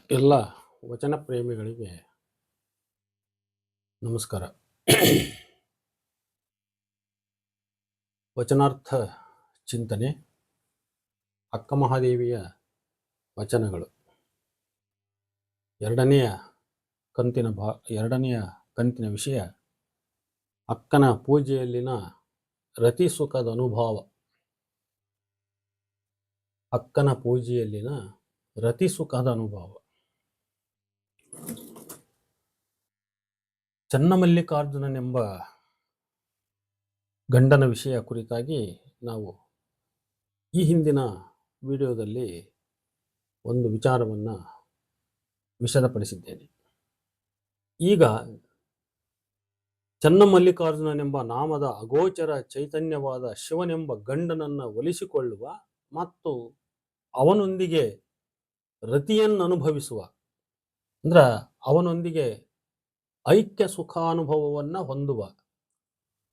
ಎಲ್ಲ ವಚನ ಪ್ರೇಮಿಗಳಿಗೆ ನಮಸ್ಕಾರ. ವಚನಾರ್ಥ ಚಿಂತನೆ, ಅಕ್ಕ ಮಹಾದೇವಿಯ ವಚನಗಳು, ಎರಡನೆಯ ಕಂತಿನ ವಿಷಯ ಅಕ್ಕನ ಪೂಜೆಯಲ್ಲಿನ ರತಿ ಸುಖದ ಅನುಭವ. ಅಕ್ಕನ ಪೂಜೆಯಲ್ಲಿನ ರತಿ ಸುಖದ ಅನುಭವ. ಚನ್ನಮಲ್ಲಿಕಾರ್ಜುನನೆಂಬ ಗಂಡನ ವಿಷಯ ಕುರಿತಾಗಿ ನಾವು ಈ ಹಿಂದಿನ ವಿಡಿಯೋದಲ್ಲಿ ಒಂದು ವಿಚಾರವನ್ನು ವಿಶದಪಡಿಸಿದ್ದೇನೆ. ಈಗ ಚನ್ನಮಲ್ಲಿಕಾರ್ಜುನನೆಂಬ ನಾಮದ ಅಗೋಚರ ಚೈತನ್ಯವಾದ ಶಿವನೆಂಬ ಗಂಡನನ್ನು ಒಲಿಸಿಕೊಳ್ಳುವ ಮತ್ತು ಅವನೊಂದಿಗೆ ರತಿಯನ್ನು ಅನುಭವಿಸುವ, ಅಂದ್ರೆ ಅವನೊಂದಿಗೆ ಐಕ್ಯ ಸುಖಾನುಭವವನ್ನು ಹೊಂದುವ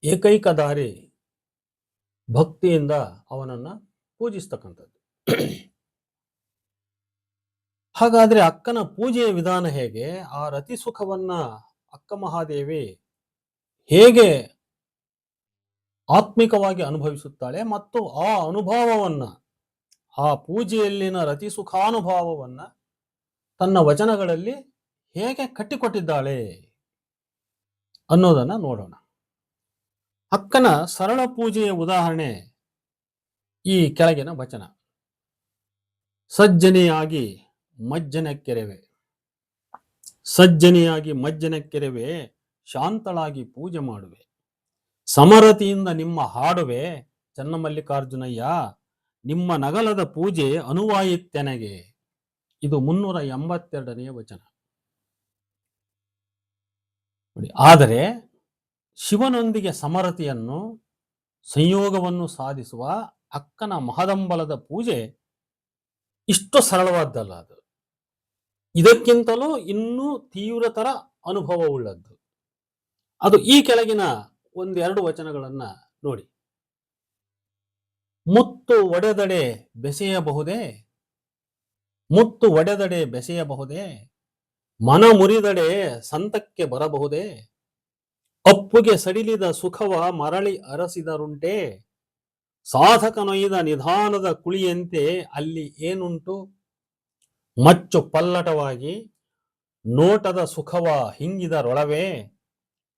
ಏಕೈಕ ದಾರಿ ಭಕ್ತಿಯಿಂದ ಅವನನ್ನು ಪೂಜಿಸ್ತಕ್ಕಂಥದ್ದು. ಹಾಗಾದ್ರೆ ಅಕ್ಕನ ಪೂಜೆಯ ವಿಧಾನ ಹೇಗೆ? ಆ ರತಿ ಸುಖವನ್ನ ಅಕ್ಕ ಮಹಾದೇವಿ ಹೇಗೆ ಆತ್ಮಿಕವಾಗಿ ಅನುಭವಿಸುತ್ತಾಳೆ ಮತ್ತು ಆ ಅನುಭವವನ್ನ, ಆ ಪೂಜೆಯಲ್ಲಿನ ರತಿ ಸುಖಾನುಭವವನ್ನ ತನ್ನ ವಚನಗಳಲ್ಲಿ ಹೇಗೆ ಕಟ್ಟಿಕೊಟ್ಟಿದ್ದಾಳೆ ಅನ್ನೋದನ್ನ ನೋಡೋಣ. ಅಕ್ಕನ ಸರಳ ಪೂಜೆಯ ಉದಾಹರಣೆ ಈ ಕೆಳಗಿನ ವಚನ. ಸಜ್ಜನೆಯಾಗಿ ಮಜ್ಜನಕ್ಕೆರೆವೆ, ಸಜ್ಜನೆಯಾಗಿ ಮಜ್ಜನಕ್ಕೆರೆವೆ, ಶಾಂತಳಾಗಿ ಪೂಜೆ ಮಾಡುವೆ, ಸಮರತಿಯಿಂದ ನಿಮ್ಮ ಹಾಡುವೆ, ಚನ್ನಮಲ್ಲಿಕಾರ್ಜುನಯ್ಯ ನಿಮ್ಮ ನಗಲದ ಪೂಜೆ ಅನುವಾಯಿತ್ತೆನಗೆ. ಇದು 382ನೆಯ ವಚನ. ಆದರೆ ಶಿವನೊಂದಿಗೆ ಸಮರತಿಯನ್ನು, ಸಂಯೋಗವನ್ನು ಸಾಧಿಸುವ ಅಕ್ಕನ ಮಹದಂಬಲದ ಪೂಜೆ ಇಷ್ಟು ಸರಳವಾದ್ದಲ್ಲ. ಅದು ಇದಕ್ಕಿಂತಲೂ ಇನ್ನೂ ತೀವ್ರತರ ಅನುಭವವುಳ್ಳದ್ದು. ಅದು ಈ ಕೆಳಗಿನ ಒಂದೆರಡು ವಚನಗಳನ್ನ ನೋಡಿ. ಮುತ್ತು ಒಡೆದಡೆ ಬೆಸೆಯಬಹುದೇ, ಮುತ್ತು ಒಡೆದಡೆ ಬೆಸೆಯಬಹುದೇ, ಮನ ಮುರಿದಡೆ ಸಂತಕ್ಕೆ ಬರಬಹುದೇ, ಅಪ್ಪುಗೆ ಸಡಿಲಿದ ಸುಖವ ಮರಳಿ ಅರಸಿದರುಂಟೆ, ಸಾಧಕನೊಯ್ದ ನಿಧಾನದ ಕುಳಿಯಂತೆ ಅಲ್ಲಿ ಏನುಂಟು, ಮಚ್ಚು ಪಲ್ಲಟವಾಗಿ ನೋಟದ ಸುಖವ ಹಿಂಗಿದರೊಳವೇ,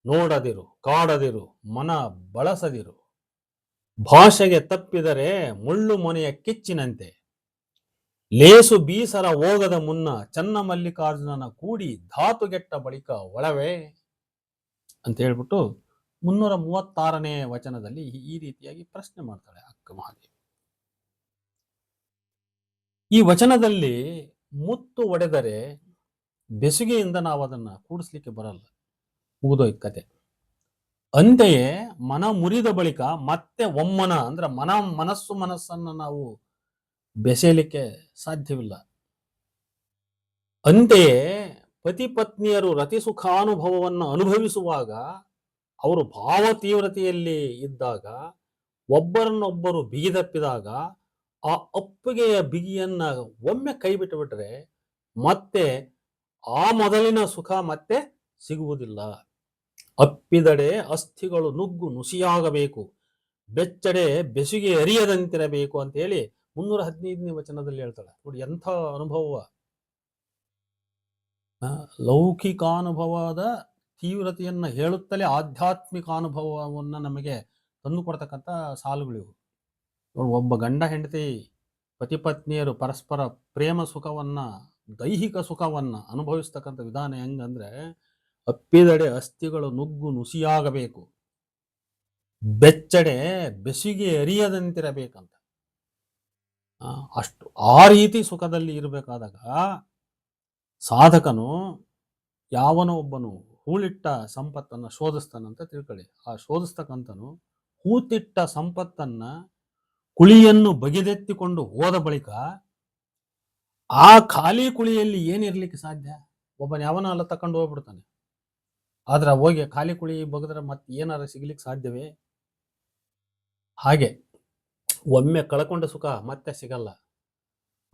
ನೋಡದಿರು ಕಾಡದಿರು ಮನ ಬಳಸದಿರು, ಭಾಷೆಗೆ ತಪ್ಪಿದರೆ ಮುಳ್ಳು ಮೊನೆಯ ಕಿಚ್ಚಿನಂತೆ, ಲೇಸು ಬೀಸರ ಹೋಗದ ಮುನ್ನ ಚನ್ನಮಲ್ಲಿಕಾರ್ಜುನನ ಕೂಡಿ ಧಾತುಗೆಟ್ಟ ಬಳಿಕ ಒಳವೇ ಅಂತ ಹೇಳ್ಬಿಟ್ಟು 336ನೇ ವಚನದಲ್ಲಿ ಈ ರೀತಿಯಾಗಿ ಪ್ರಶ್ನೆ ಮಾಡ್ತಾಳೆ ಅಕ್ಕ ಮಹಾದೇವಿ. ಈ ವಚನದಲ್ಲಿ ಮುತ್ತು ಒಡೆದರೆ ಬೆಸುಗೆಯಿಂದ ನಾವು ಅದನ್ನ ಕೂಡಿಸ್ಲಿಕ್ಕೆ ಬರಲ್ಲ, ಮುಗಿದೋಯ್ತು ಕತೆ. ಅಂತೆಯೇ ಮನ ಮುರಿದ ಬಳಿಕ ಮತ್ತೆ ಒಮ್ಮನ ಅಂದ್ರೆ ಮನಸ್ಸನ್ನ ನಾವು ಬೆಸೆಯಲಿಕ್ಕೆ ಸಾಧ್ಯವಿಲ್ಲ. ಅಂತೆಯೇ ಪತಿ ಪತ್ನಿಯರು ರತಿ ಸುಖಾನುಭವವನ್ನು ಅನುಭವಿಸುವಾಗ, ಅವರು ಭಾವ ತೀವ್ರತೆಯಲ್ಲಿ ಇದ್ದಾಗ, ಒಬ್ಬರನ್ನೊಬ್ಬರು ಬಿಗಿದಪ್ಪಿದಾಗ, ಆ ಅಪ್ಪುಗೆಯ ಬಿಗಿಯನ್ನ ಒಮ್ಮೆ ಕೈ ಬಿಟ್ಟು ಬಿಟ್ರೆ ಮತ್ತೆ ಆ ಮೊದಲಿನ ಸುಖ ಮತ್ತೆ ಸಿಗುವುದಿಲ್ಲ. ಅಪ್ಪಿದಡೆ ಅಸ್ಥಿಗಳು ನುಗ್ಗು ನುಸಿಯಾಗಬೇಕು, ಬೆಚ್ಚಡೆ ಬೆಸುಗೆ ಅರಿಯದಂತಿರಬೇಕು ಅಂತ ಹೇಳಿ 315ನೇ ವಚನದಲ್ಲಿ ಹೇಳ್ತಾಳೆ. ನೋಡಿ ಎಂಥ ಅನುಭವ! ಲೌಕಿಕಾನುಭವದ ತೀವ್ರತೆಯನ್ನ ಹೇಳುತ್ತಲೇ ಆಧ್ಯಾತ್ಮಿಕ ಅನುಭವವನ್ನು ನಮಗೆ ತಂದು ಕೊಡ್ತಕ್ಕಂಥ ಸಾಲುಗಳಿವು. ಒಬ್ಬ ಗಂಡ ಹೆಂಡತಿ ಪತಿ ಪತ್ನಿಯರು ಪರಸ್ಪರ ಪ್ರೇಮ ಸುಖವನ್ನ, ದೈಹಿಕ ಸುಖವನ್ನ ಅನುಭವಿಸ್ತಕ್ಕಂಥ ವಿಧಾನ ಹೆಂಗಂದ್ರೆ, ಅಪ್ಪಿದಡೆ ಅಸ್ಥಿಗಳು ನುಗ್ಗು ನುಸಿಯಾಗಬೇಕು, ಬೆಚ್ಚಡೆ ಬೆಸುಗೆ ಅರಿಯದಂತಿರಬೇಕಂತ. ಅಷ್ಟು ಆ ರೀತಿ ಸುಖದಲ್ಲಿ ಇರಬೇಕಾದಾಗ ಸಾಧಕನು ಯಾವನೋ ಒಬ್ಬನು ಹೂಳಿಟ್ಟ ಸಂಪತ್ತನ್ನು ಶೋಧಿಸ್ತಾನಂತ ತಿಳ್ಕೊಳ್ಳಿ. ಆ ಶೋಧಿಸ್ತಕ್ಕಂಥನು ಹೂತಿಟ್ಟ ಸಂಪತ್ತನ್ನ ಕುಳಿಯನ್ನು ಬಗೆದೆತ್ತಿಕೊಂಡು ಹೋದ ಬಳಿಕ ಆ ಖಾಲಿ ಕುಳಿಯಲ್ಲಿ ಏನಿರ್ಲಿಕ್ಕೆ ಸಾಧ್ಯ? ಒಬ್ಬನ ಯಾವನ ಅಲ್ಲ ತಕೊಂಡು ಹೋಗ್ಬಿಡ್ತಾನೆ. ಆದ್ರೆ ಹೋಗಿ ಖಾಲಿ ಕುಳಿ ಬಗದ್ರೆ ಮತ್ತೆ ಏನಾರ ಸಿಗ್ಲಿಕ್ಕೆ ಸಾಧ್ಯವೇ? ಹಾಗೆ ಒಮ್ಮೆ ಕಳ್ಕೊಂಡ ಸುಖ ಮತ್ತೆ ಸಿಗಲ್ಲ.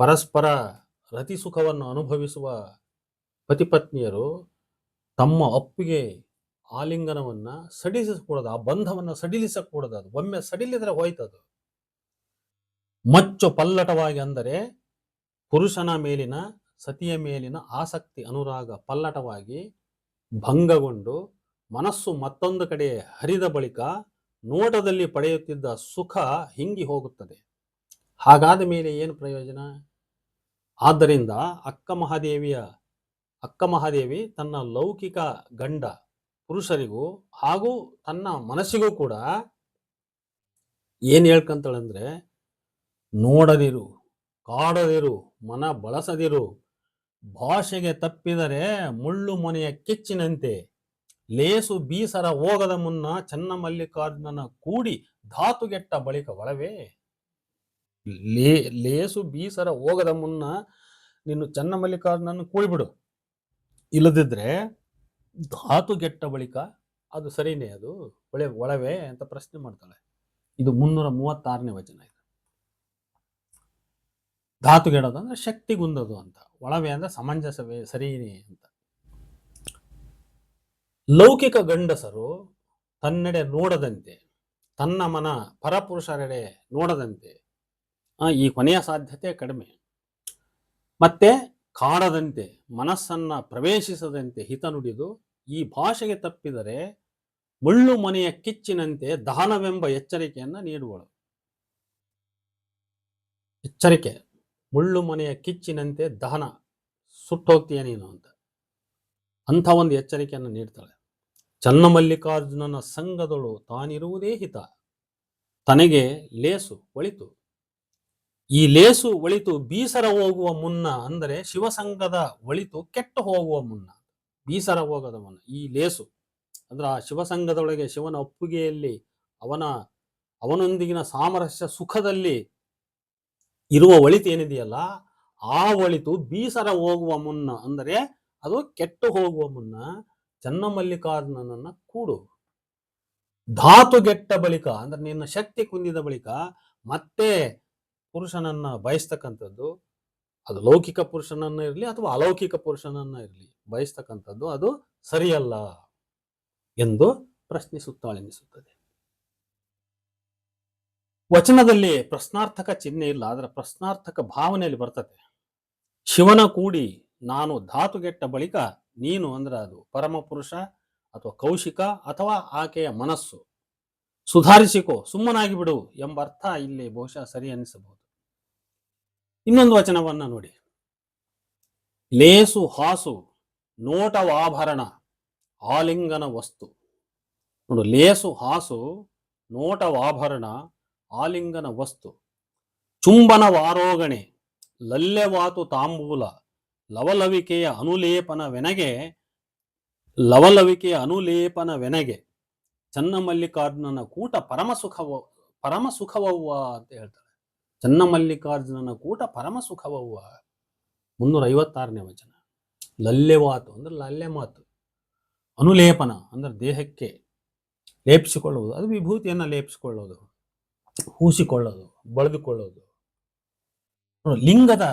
ಪರಸ್ಪರ ರತಿ ಸುಖವನ್ನು ಅನುಭವಿಸುವ ಪತಿಪತ್ನಿಯರು ತಮ್ಮ ಅಪ್ಪಿಗೆ ಆಲಿಂಗನವನ್ನ ಸಡಿಲಿಸಕೂಡದು, ಆ ಬಂಧವನ್ನ ಸಡಿಲಿಸಕೂಡದು. ಅದು ಒಮ್ಮೆ ಸಡಿಲಿದ್ರೆ ಹೋಯ್ತದು. ಮಚ್ಚು ಪಲ್ಲಟವಾಗಿ ಅಂದರೆ ಪುರುಷನ ಮೇಲಿನ ಸತಿಯ ಮೇಲಿನ ಆಸಕ್ತಿ ಅನುರಾಗ ಪಲ್ಲಟವಾಗಿ ಭಂಗಗೊಂಡು ಮನಸ್ಸು ಮತ್ತೊಂದು ಕಡೆ ಹರಿದ ಬಳಿಕ ನೋಟದಲ್ಲಿ ಪಡೆಯುತ್ತಿದ್ದ ಸುಖ ಹಿಂಗಿ ಹೋಗುತ್ತದೆ. ಹಾಗಾದ ಮೇಲೆ ಏನು ಪ್ರಯೋಜನ? ಆದ್ದರಿಂದ ಅಕ್ಕ ಮಹಾದೇವಿ ತನ್ನ ಲೌಕಿಕ ಗಂಡ ಪುರುಷರಿಗೂ ಹಾಗೂ ತನ್ನ ಮನಸ್ಸಿಗೂ ಕೂಡ ಏನ್ ಹೇಳ್ಕಂತಾಳಂದ್ರೆ, ನೋಡದಿರು, ಕಾಡದಿರು, ಮನ ಬಳಸದಿರು, ಭಾಷೆಗೆ ತಪ್ಪಿದರೆ ಮುಳ್ಳು ಮೊನೆಯ ಕಿಚ್ಚಿನಂತೆ, ಲೇಸು ಬೀಸರ ಹೋಗದ ಮುನ್ನ ಚನ್ನಮಲ್ಲಿಕಾರ್ಜುನನ ಕೂಡಿ ಧಾತುಗೆಟ್ಟ ಬಳಿಕ ಒಳವೇ. ಲೇಸು ಬೀಸರ ಹೋಗದ ಮುನ್ನ ನೀನು ಚನ್ನಮಲ್ಲಿಕಾರ್ಜುನನ್ನು ಕೂಡಿಬಿಡು, ಇಲ್ಲದಿದ್ರೆ ಧಾತುಗೆಟ್ಟ ಬಳಿಕ ಅದು ಸರಿನೇ, ಅದು ಒಳವೇ ಅಂತ ಪ್ರಶ್ನೆ ಮಾಡ್ತಾಳೆ. ಇದು 336ನೇ ವಚನ. ಇದು ಧಾತುಗೆಡೋದು ಅಂದ್ರೆ ಶಕ್ತಿಗುಂದದು ಅಂತ, ಒಳವೆ ಅಂದ್ರೆ ಸಮಂಜಸವೇ, ಸರಿನೇ ಅಂತ. ಲೌಕಿಕ ಗಂಡಸರು ತನ್ನೆಡೆ ನೋಡದಂತೆ, ತನ್ನ ಮನ ಪರಪುರುಷರೆಡೆ ನೋಡದಂತೆ, ಈ ಕೊನೆಯ ಸಾಧ್ಯತೆ ಕಡಿಮೆ. ಮತ್ತೆ ಕಾಡದಂತೆ, ಮನಸ್ಸನ್ನ ಪ್ರವೇಶಿಸದಂತೆ ಹಿತ ನುಡಿದು, ಈ ಭಾಷೆಗೆ ತಪ್ಪಿದರೆ ಮುಳ್ಳು ಮನೆಯ ಕಿಚ್ಚಿನಂತೆ ದಹನವೆಂಬ ಎಚ್ಚರಿಕೆಯನ್ನ ನೀಡುವಳು. ಎಚ್ಚರಿಕೆ, ಮುಳ್ಳು ಮನೆಯ ಕಿಚ್ಚಿನಂತೆ ದಹನ, ಸುಟ್ಟೋಗ್ತೀಯ ನೀನು ಅಂತ ಒಂದು ಎಚ್ಚರಿಕೆಯನ್ನು ನೀಡ್ತಾಳೆ. ಚನ್ನಮಲ್ಲಿಕಾರ್ಜುನನ ಸಂಘದಳು ತಾನಿರುವುದೇ ಹಿತ, ತನಗೆ ಲೇಸು ಒಳಿತು. ಈ ಲೇಸು ಒಳಿತು ಬೀಸರ ಹೋಗುವ ಮುನ್ನ, ಅಂದರೆ ಶಿವಸಂಗದ ಒಳಿತು ಕೆಟ್ಟು ಹೋಗುವ ಮುನ್ನ, ಬೀಸರ ಹೋಗದ ಮುನ್ನ ಈ ಲೇಸು ಅಂದ್ರೆ ಆ ಶಿವಸಂಗದೊಳಗೆ ಶಿವನ ಒಪ್ಪಿಗೆಯಲ್ಲಿ ಅವನೊಂದಿಗಿನ ಸಾಮರಸ್ಯ ಸುಖದಲ್ಲಿ ಇರುವ ಒಳಿತು ಏನಿದೆಯಲ್ಲ, ಆ ಒಳಿತು ಬೀಸರ ಹೋಗುವ ಮುನ್ನ, ಅಂದರೆ ಅದು ಕೆಟ್ಟು ಹೋಗುವ ಮುನ್ನ ಚನ್ನಮಲ್ಲಿಕಾರ್ಜುನನನ್ನ ಕೂಡು. ಧಾತುಗೆಟ್ಟ ಬಳಿಕ ಅಂದ್ರೆ ನಿನ್ನ ಶಕ್ತಿ ಕುಂದಿದ ಬಳಿಕ ಮತ್ತೆ ಪುರುಷನನ್ನ ಬಯಸ್ತಕ್ಕಂಥದ್ದು, ಅದು ಲೌಕಿಕ ಪುರುಷನನ್ನ ಇರಲಿ ಅಥವಾ ಅಲೌಕಿಕ ಪುರುಷನನ್ನ ಇರಲಿ, ಬಯಸ್ತಕ್ಕಂಥದ್ದು ಅದು ಸರಿಯಲ್ಲ ಎಂದು ಪ್ರಶ್ನಿಸುತ್ತಾಳೆನಿಸುತ್ತದೆ. ವಚನದಲ್ಲಿ ಪ್ರಶ್ನಾರ್ಥಕ ಚಿಹ್ನೆ ಇಲ್ಲ, ಅದರ ಪ್ರಶ್ನಾರ್ಥಕ ಭಾವನೆಯಲ್ಲಿ ಬರ್ತದೆ. ಶಿವನ ಕೂಡಿ ನಾನು ಧಾತುಗೆಟ್ಟ ಬಳಿಕ ನೀನು ಅಂದ್ರೆ ಅದು ಪರಮಪುರುಷ ಅಥವಾ ಕೌಶಿಕ ಅಥವಾ ಆಕೆಯ ಮನಸ್ಸು ಸುಧಾರಿಸಿಕೋ, ಸುಮ್ಮನಾಗಿ ಬಿಡು ಎಂಬ ಅರ್ಥ ಇಲ್ಲಿ ಬಹುಶಃ ಸರಿ ಅನಿಸಬಹುದು. ಇನ್ನೊಂದು ವಚನವನ್ನ ನೋಡಿ. ಲೇಸು ಹಾಸು ನೋಟವಾಭರಣ ಆಲಿಂಗನ ವಸ್ತು. ನೋಡು, ಲೇಸು ಹಾಸು ನೋಟವಾಭರಣ ಆಲಿಂಗನ ವಸ್ತು, ಚುಂಬನವಾರೋಗಣೆ ಲಲ್ಯವಾತು ತಾಂಬೂಲ, ಲವಲವಿಕೆಯ ಅನುಲೇಪನವೆನಗೆ ಚನ್ನಮಲ್ಲಿಕಾರ್ಜುನನ ಕೂಟ ಪರಮಸುಖವವ್ವ ಅಂತ ಹೇಳ್ತಾರೆ. ಚನ್ನಮಲ್ಲಿಕಾರ್ಜುನನ ಕೂಟ ಪರಮಸುಖವವ್ವ. 356ನೇ ವಚನ. ಲಲ್ಯವಾತು ಅಂದ್ರೆ ಲಲ್ಯ ಮಾತು, ಅನುಲೇಪನ ಅಂದ್ರೆ ದೇಹಕ್ಕೆ ಲೇಪಿಸಿಕೊಳ್ಳುವುದು, ಅದು ವಿಭೂತಿಯನ್ನ ಲೇಪಿಸಿಕೊಳ್ಳೋದು, ಹೂಸಿಕೊಳ್ಳೋದು, ಬಳಿದುಕೊಳ್ಳೋದು. ಲಿಂಗದ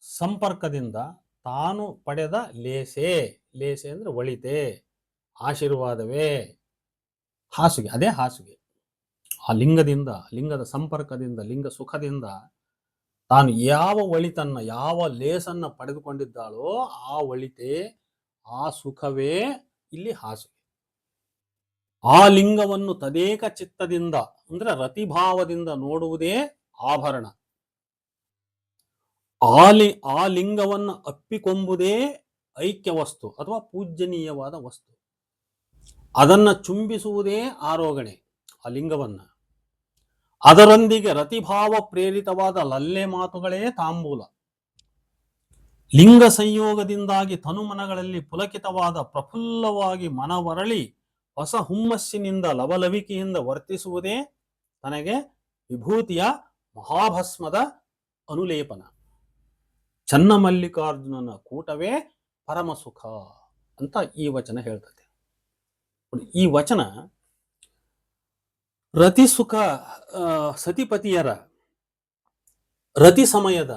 ಸಂಪರ್ಕದಿಂದ ತಾನು ಪಡೆದ ಲೇಸೆ ಅಂದ್ರೆ ಒಳಿತೆ, ಆಶೀರ್ವಾದವೇ ಹಾಸುಗೆ, ಅದೇ ಹಾಸುಗೆ. ಆ ಲಿಂಗದ ಸಂಪರ್ಕದಿಂದ, ಲಿಂಗ ಸುಖದಿಂದ ತಾನು ಯಾವ ಒಳಿತನ್ನ, ಯಾವ ಲೇಸನ್ನ ಪಡೆದುಕೊಂಡಿದ್ದಾಳೋ ಆ ಒಳಿತೆ, ಆ ಸುಖವೇ ಇಲ್ಲಿ ಹಾಸುಗೆ. ಆ ಲಿಂಗವನ್ನು ತದೇಕ ಚಿತ್ತದಿಂದ ಅಂದ್ರೆ ರತಿಭಾವದಿಂದ ನೋಡುವುದೇ ಆಭರಣ. ಆ ಲಿಂಗವನ್ನು ಅಪ್ಪಿಕೊಂಬುದೇ ಐಕ್ಯ ವಸ್ತು ಅಥವಾ ಪೂಜ್ಯನೀಯವಾದ ವಸ್ತು. ಅದನ್ನ ಚುಂಬಿಸುವುದೇ ಆರೋಗಣೆ, ಆ ಲಿಂಗವನ್ನ. ಅದರೊಂದಿಗೆ ರತಿಭಾವ ಪ್ರೇರಿತವಾದ ಲಲ್ಲೆ ಮಾತುಗಳೇ ತಾಂಬೂಲ. ಲಿಂಗ ಸಂಯೋಗದಿಂದಾಗಿ ತನುಮನಗಳಲ್ಲಿ ಪುಲಕಿತವಾದ ಪ್ರಫುಲ್ಲವಾಗಿ ಮನವರಳಿ ಹೊಸ ಹುಮ್ಮಸ್ಸಿನಿಂದ ಲವಲವಿಕೆಯಿಂದ ವರ್ತಿಸುವುದೇ ತನಗೆ ವಿಭೂತಿಯ ಮಹಾಭಸ್ಮದ ಅನುಲೇಪನ. ಚನ್ನಮಲ್ಲಿಕಾರ್ಜುನನ ಕೂಟವೇ ಪರಮಸುಖ ಅಂತ ಈ ವಚನ ಹೇಳ್ತದೆ. ಈ ವಚನ ರತಿ ಸುಖ, ಸತಿಪತಿಯರ ರತಿ ಸಮಯದ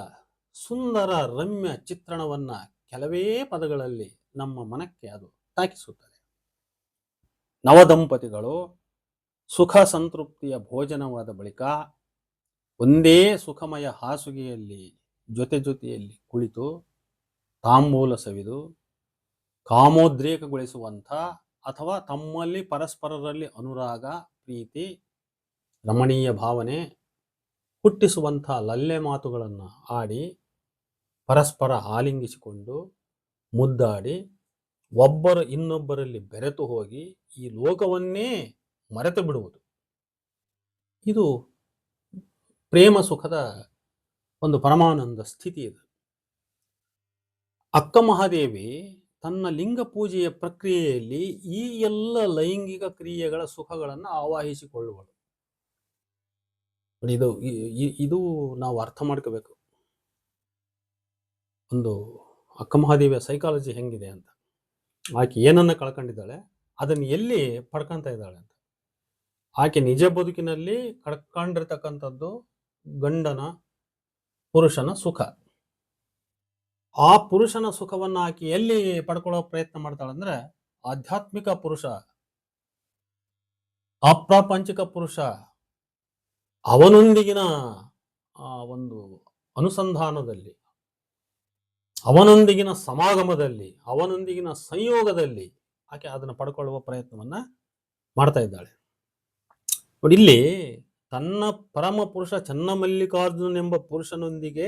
ಸುಂದರ ರಮ್ಯ ಚಿತ್ರಣವನ್ನ ಕೆಲವೇ ಪದಗಳಲ್ಲಿ ನಮ್ಮ ಮನಕ್ಕೆ ಅದು ತಾಕಿಸುತ್ತದೆ. ನವದಂಪತಿಗಳು ಸುಖ ಸಂತೃಪ್ತಿಯ ಭೋಜನವಾದ ಬಳಿಕ ಒಂದೇ ಸುಖಮಯ ಹಾಸುಗೆಯಲ್ಲಿ ಜೊತೆಯಲ್ಲಿ ಕುಳಿತು ತಾಂಬೂಲ ಸವಿದು ಕಾಮೋದ್ರೇಕಗೊಳಿಸುವಂಥ ಅಥವಾ ತಮ್ಮಲ್ಲಿ ಪರಸ್ಪರರಲ್ಲಿ ಅನುರಾಗ, ಪ್ರೀತಿ, ರಮಣೀಯ ಭಾವನೆ ಹುಟ್ಟಿಸುವಂಥ ಲಲ್ಲೆ ಮಾತುಗಳನ್ನು ಆಡಿ ಪರಸ್ಪರ ಆಲಿಂಗಿಸಿಕೊಂಡು ಮುದ್ದಾಡಿ ಒಬ್ಬರು ಇನ್ನೊಬ್ಬರಲ್ಲಿ ಬೆರೆತು ಹೋಗಿ ಈ ಲೋಕವನ್ನೇ ಮರೆತು ಬಿಡುವುದು. ಇದು ಪ್ರೇಮ ಸುಖದ ಒಂದು ಪರಮಾನಂದ ಸ್ಥಿತಿ ಇದು. ಅಕ್ಕ ಮಹಾದೇವಿ ತನ್ನ ಲಿಂಗ ಪೂಜೆಯ ಪ್ರಕ್ರಿಯೆಯಲ್ಲಿ ಈ ಎಲ್ಲ ಲೈಂಗಿಕ ಕ್ರಿಯೆಗಳ ಸುಖಗಳನ್ನು ಆವಾಹಿಸಿಕೊಳ್ಳುವಳು. ಇದು ನಾವು ಅರ್ಥ ಮಾಡ್ಕೋಬೇಕು. ಒಂದು ಅಕ್ಕ ಮಹಾದೇವಿಯ ಸೈಕಾಲಜಿ ಹೆಂಗಿದೆ ಅಂತ. ಆಕೆ ಏನನ್ನ ಕಳ್ಕೊಂಡಿದ್ದಾಳೆ, ಅದನ್ನು ಎಲ್ಲಿ ಪಡ್ಕೊಂತ ಇದ್ದಾಳೆ ಅಂತ. ಆಕೆ ನಿಜ ಬದುಕಿನಲ್ಲಿ ಕಳ್ಕೊಂಡಿರ್ತಕ್ಕಂಥದ್ದು ಗಂಡನ, ಪುರುಷನ ಸುಖ. ಆ ಪುರುಷನ ಸುಖವನ್ನು ಆಕೆ ಎಲ್ಲಿ ಪಡ್ಕೊಳ್ಳೋ ಪ್ರಯತ್ನ ಮಾಡ್ತಾಳಂದ್ರೆ ಆಧ್ಯಾತ್ಮಿಕ ಪುರುಷ, ಅಪ್ರಾಪಂಚಿಕ ಪುರುಷ, ಅವನೊಂದಿಗಿನ ಒಂದು ಅನುಸಂಧಾನದಲ್ಲಿ, ಅವನೊಂದಿಗಿನ ಸಮಾಗಮದಲ್ಲಿ, ಅವನೊಂದಿಗಿನ ಸಂಯೋಗದಲ್ಲಿ ಆಕೆ ಅದನ್ನು ಪಡ್ಕೊಳ್ಳುವ ಪ್ರಯತ್ನವನ್ನ ಮಾಡ್ತಾ ಇದ್ದಾಳೆ. ನೋಡಿ, ಇಲ್ಲಿ ತನ್ನ ಪರಮ ಪುರುಷ ಚನ್ನಮಲ್ಲಿಕಾರ್ಜುನನೆಂಬ ಪುರುಷನೊಂದಿಗೆ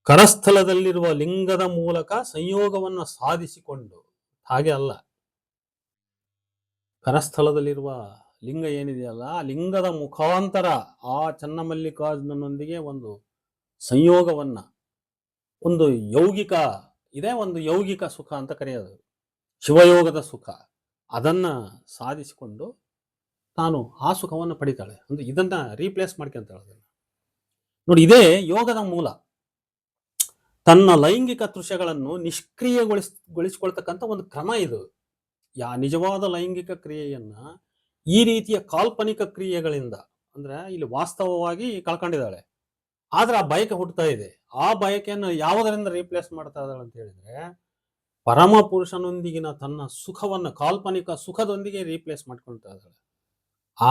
ಕರಸ್ಥಲದಲ್ಲಿರುವ ಲಿಂಗದ ಮೂಲಕ ಸಂಯೋಗವನ್ನು ಸಾಧಿಸಿಕೊಂಡು, ಹಾಗೆ ಅಲ್ಲ, ಕರಸ್ಥಲದಲ್ಲಿರುವ ಲಿಂಗ ಏನಿದೆಯಲ್ಲ, ಆ ಲಿಂಗದ ಮುಖಾಂತರ ಆ ಚನ್ನಮಲ್ಲಿಕಾರ್ಜುನನೊಂದಿಗೆ ಒಂದು ಸಂಯೋಗವನ್ನ, ಒಂದು ಯೌಗಿಕ ಇದೆ, ಒಂದು ಯೌಗಿಕ ಸುಖ ಅಂತ ಕರೆಯೋದು, ಶಿವಯೋಗದ ಸುಖ, ಅದನ್ನ ಸಾಧಿಸಿಕೊಂಡು ತಾನು ಆ ಸುಖವನ್ನು ಪಡಿತಾಳೆ. ಅಂದ್ರೆ ಇದನ್ನ ರೀಪ್ಲೇಸ್ ಮಾಡ್ಕೊಂತಾಳೆ. ನೋಡಿ, ಇದೇ ಯೋಗದ ಮೂಲ. ತನ್ನ ಲೈಂಗಿಕ ತೃಷೆಗಳನ್ನು ನಿಷ್ಕ್ರಿಯಗೊಳಿಸಿಕೊಳ್ತಕ್ಕಂಥ ಒಂದು ಕ್ರಮ ಇದು. ನಿಜವಾದ ಲೈಂಗಿಕ ಕ್ರಿಯೆಯನ್ನ ಈ ರೀತಿಯ ಕಾಲ್ಪನಿಕ ಕ್ರಿಯೆಗಳಿಂದ, ಅಂದ್ರೆ ಇಲ್ಲಿ ವಾಸ್ತವವಾಗಿ ಕಳ್ಕೊಂಡಿದ್ದಾಳೆ, ಆದ್ರೆ ಆ ಬಯಕೆ ಹುಟ್ಟುತ್ತಾ ಇದೆ. ಆ ಬಯಕೆಯನ್ನು ಯಾವುದರಿಂದ ರೀಪ್ಲೇಸ್ ಮಾಡ್ತಾ ಇದ್ದಾಳೆ ಅಂತ ಹೇಳಿದ್ರೆ, ಪರಮ ಪುರುಷನೊಂದಿಗಿನ ತನ್ನ ಸುಖವನ್ನು ಕಾಲ್ಪನಿಕ ಸುಖದೊಂದಿಗೆ ರೀಪ್ಲೇಸ್ ಮಾಡ್ಕೊಳ್ತಾ ಇದ್ದಾಳೆ. ಆ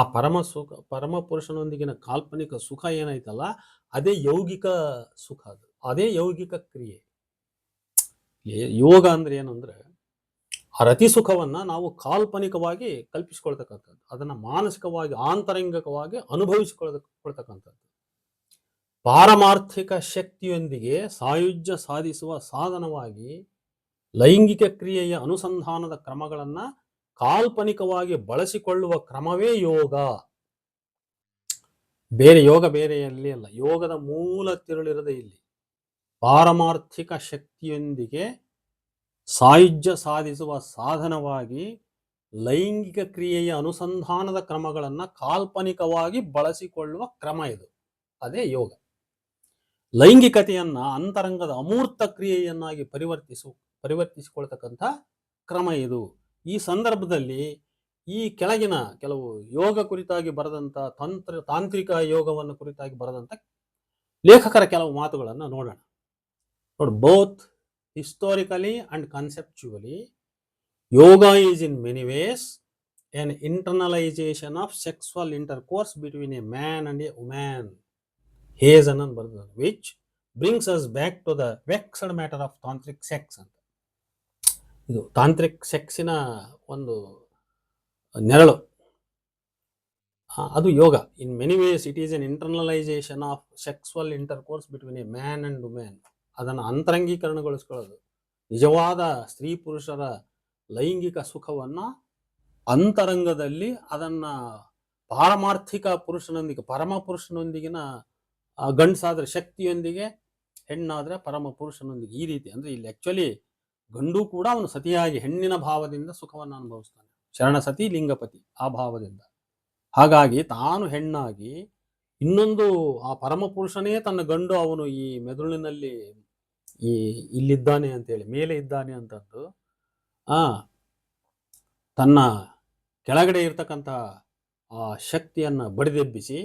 ಪರಮ ಪುರುಷನೊಂದಿಗಿನ ಕಾಲ್ಪನಿಕ ಸುಖ ಏನಾಯ್ತಲ್ಲ, ಅದೇ ಯೌಗಿಕ ಸುಖ, ಅದೇ ಯೌಗಿಕ ಕ್ರಿಯೆ. ಯೋಗ ಅಂದ್ರೆ ಏನಂದ್ರೆ, ಆ ರತಿ ಸುಖವನ್ನ ನಾವು ಕಾಲ್ಪನಿಕವಾಗಿ ಕಲ್ಪಿಸಿಕೊಳ್ತಕ್ಕಂಥದ್ದು, ಅದನ್ನ ಮಾನಸಿಕವಾಗಿ ಆಂತರಂಗಿಕವಾಗಿ ಅನುಭವಿಸಿಕೊಳ್ತಕ್ಕಂಥದ್ದು. ಪಾರಮಾರ್ಥಿಕ ಶಕ್ತಿಯೊಂದಿಗೆ ಸಾಯುಜ್ಯ ಸಾಧಿಸುವ ಸಾಧನವಾಗಿ ಲೈಂಗಿಕ ಕ್ರಿಯೆಯ ಅನುಸಂಧಾನದ ಕ್ರಮಗಳನ್ನ ಕಾಲ್ಪನಿಕವಾಗಿ ಬಳಸಿಕೊಳ್ಳುವ ಕ್ರಮವೇ ಯೋಗ. ಬೇರೆಯಲ್ಲಿ ಅಲ್ಲ. ಯೋಗದ ಮೂಲ ತಿರುಳಿರದೆ ಇಲ್ಲಿ. ಪಾರಮಾರ್ಥಿಕ ಶಕ್ತಿಯೊಂದಿಗೆ ಸಾಯುಜ್ಯ ಸಾಧಿಸುವ ಸಾಧನವಾಗಿ ಲೈಂಗಿಕ ಕ್ರಿಯೆಯ ಅನುಸಂಧಾನದ ಕ್ರಮಗಳನ್ನ ಕಾಲ್ಪನಿಕವಾಗಿ ಬಳಸಿಕೊಳ್ಳುವ ಕ್ರಮ ಇದು, ಅದೇ ಯೋಗ. ಲೈಂಗಿಕತೆಯನ್ನ ಅಂತರಂಗದ ಅಮೂರ್ತ ಕ್ರಿಯೆಯನ್ನಾಗಿ ಪರಿವರ್ತಿಸಿಕೊಳ್ತಕ್ಕಂಥ ಕ್ರಮ ಇದು. ಈ ಸಂದರ್ಭದಲ್ಲಿ ಈ ಕೆಳಗಿನ ಕೆಲವು ಯೋಗ ಕುರಿತಾಗಿ ಬರೆದಂಥ ತಾಂತ್ರಿಕ ಯೋಗವನ್ನು ಕುರಿತಾಗಿ ಬರೆದಂಥ ಲೇಖಕರ ಕೆಲವು ಮಾತುಗಳನ್ನು ನೋಡೋಣ. ನೋಡಿ, both historically and conceptually, yoga is in many ways an internalization of sexual intercourse between a man and a woman, which brings us back to the vexed matter of tantric sex. ಇದು ತಾಂತ್ರಿಕ್ ಸೆಕ್ಸಿನ ಒಂದು ನೆರಳು, ಅದು yoga. In many ways it is an internalisation of sexual intercourse between a man and women. ಅದನ್ನು ಅಂತರಂಗೀಕರಣಗೊಳಿಸ್ಕೊಳ್ಳೋದು, ನಿಜವಾದ ಸ್ತ್ರೀ ಪುರುಷರ ಲೈಂಗಿಕ ಸುಖವನ್ನ ಅಂತರಂಗದಲ್ಲಿ ಅದನ್ನ ಪಾರಮಾರ್ಥಿಕ ಪುರುಷನೊಂದಿಗೆ, ಪರಮ ಪುರುಷನೊಂದಿಗಿನ ಗಂಡಸಾದ್ರೆ ಶಕ್ತಿಯೊಂದಿಗೆ, ಹೆಣ್ಣಾದ್ರೆ ಪರಮ ಪುರುಷನೊಂದಿಗೆ, ಈ ರೀತಿ. ಅಂದ್ರೆ ಇಲ್ಲಿ ಆಕ್ಚುಲಿ ಗಂಡು ಕೂಡ ಅವನು ಸತಿಯಾಗಿ ಹೆಣ್ಣಿನ ಭಾವದಿಂದ ಸುಖವನ್ನು ಅನುಭವಿಸ್ತಾನೆ, ಶರಣ ಸತಿ ಲಿಂಗಪತಿ ಆ ಭಾವದಿಂದ. ಹಾಗಾಗಿ ತಾನು ಹೆಣ್ಣಾಗಿ ಇನ್ನೊಂದು ಆ ಪರಮ ಪುರುಷನೇ ತನ್ನ ಗಂಡು, ಅವನು ಈ ಮೆದುಳಿನಲ್ಲಿ ಇಲ್ಲಿದ್ದಾನೆ ಅಂತೇಳಿ, ಮೇಲೆ ಇದ್ದಾನೆ ಅಂತಂದು ತನ್ನ ಕೆಳಗಡೆ ಇರ್ತಕ್ಕಂಥ ಆ ಶಕ್ತಿಯನ್ನ ಬಡಿದೆಬ್ಬಿಸಿ,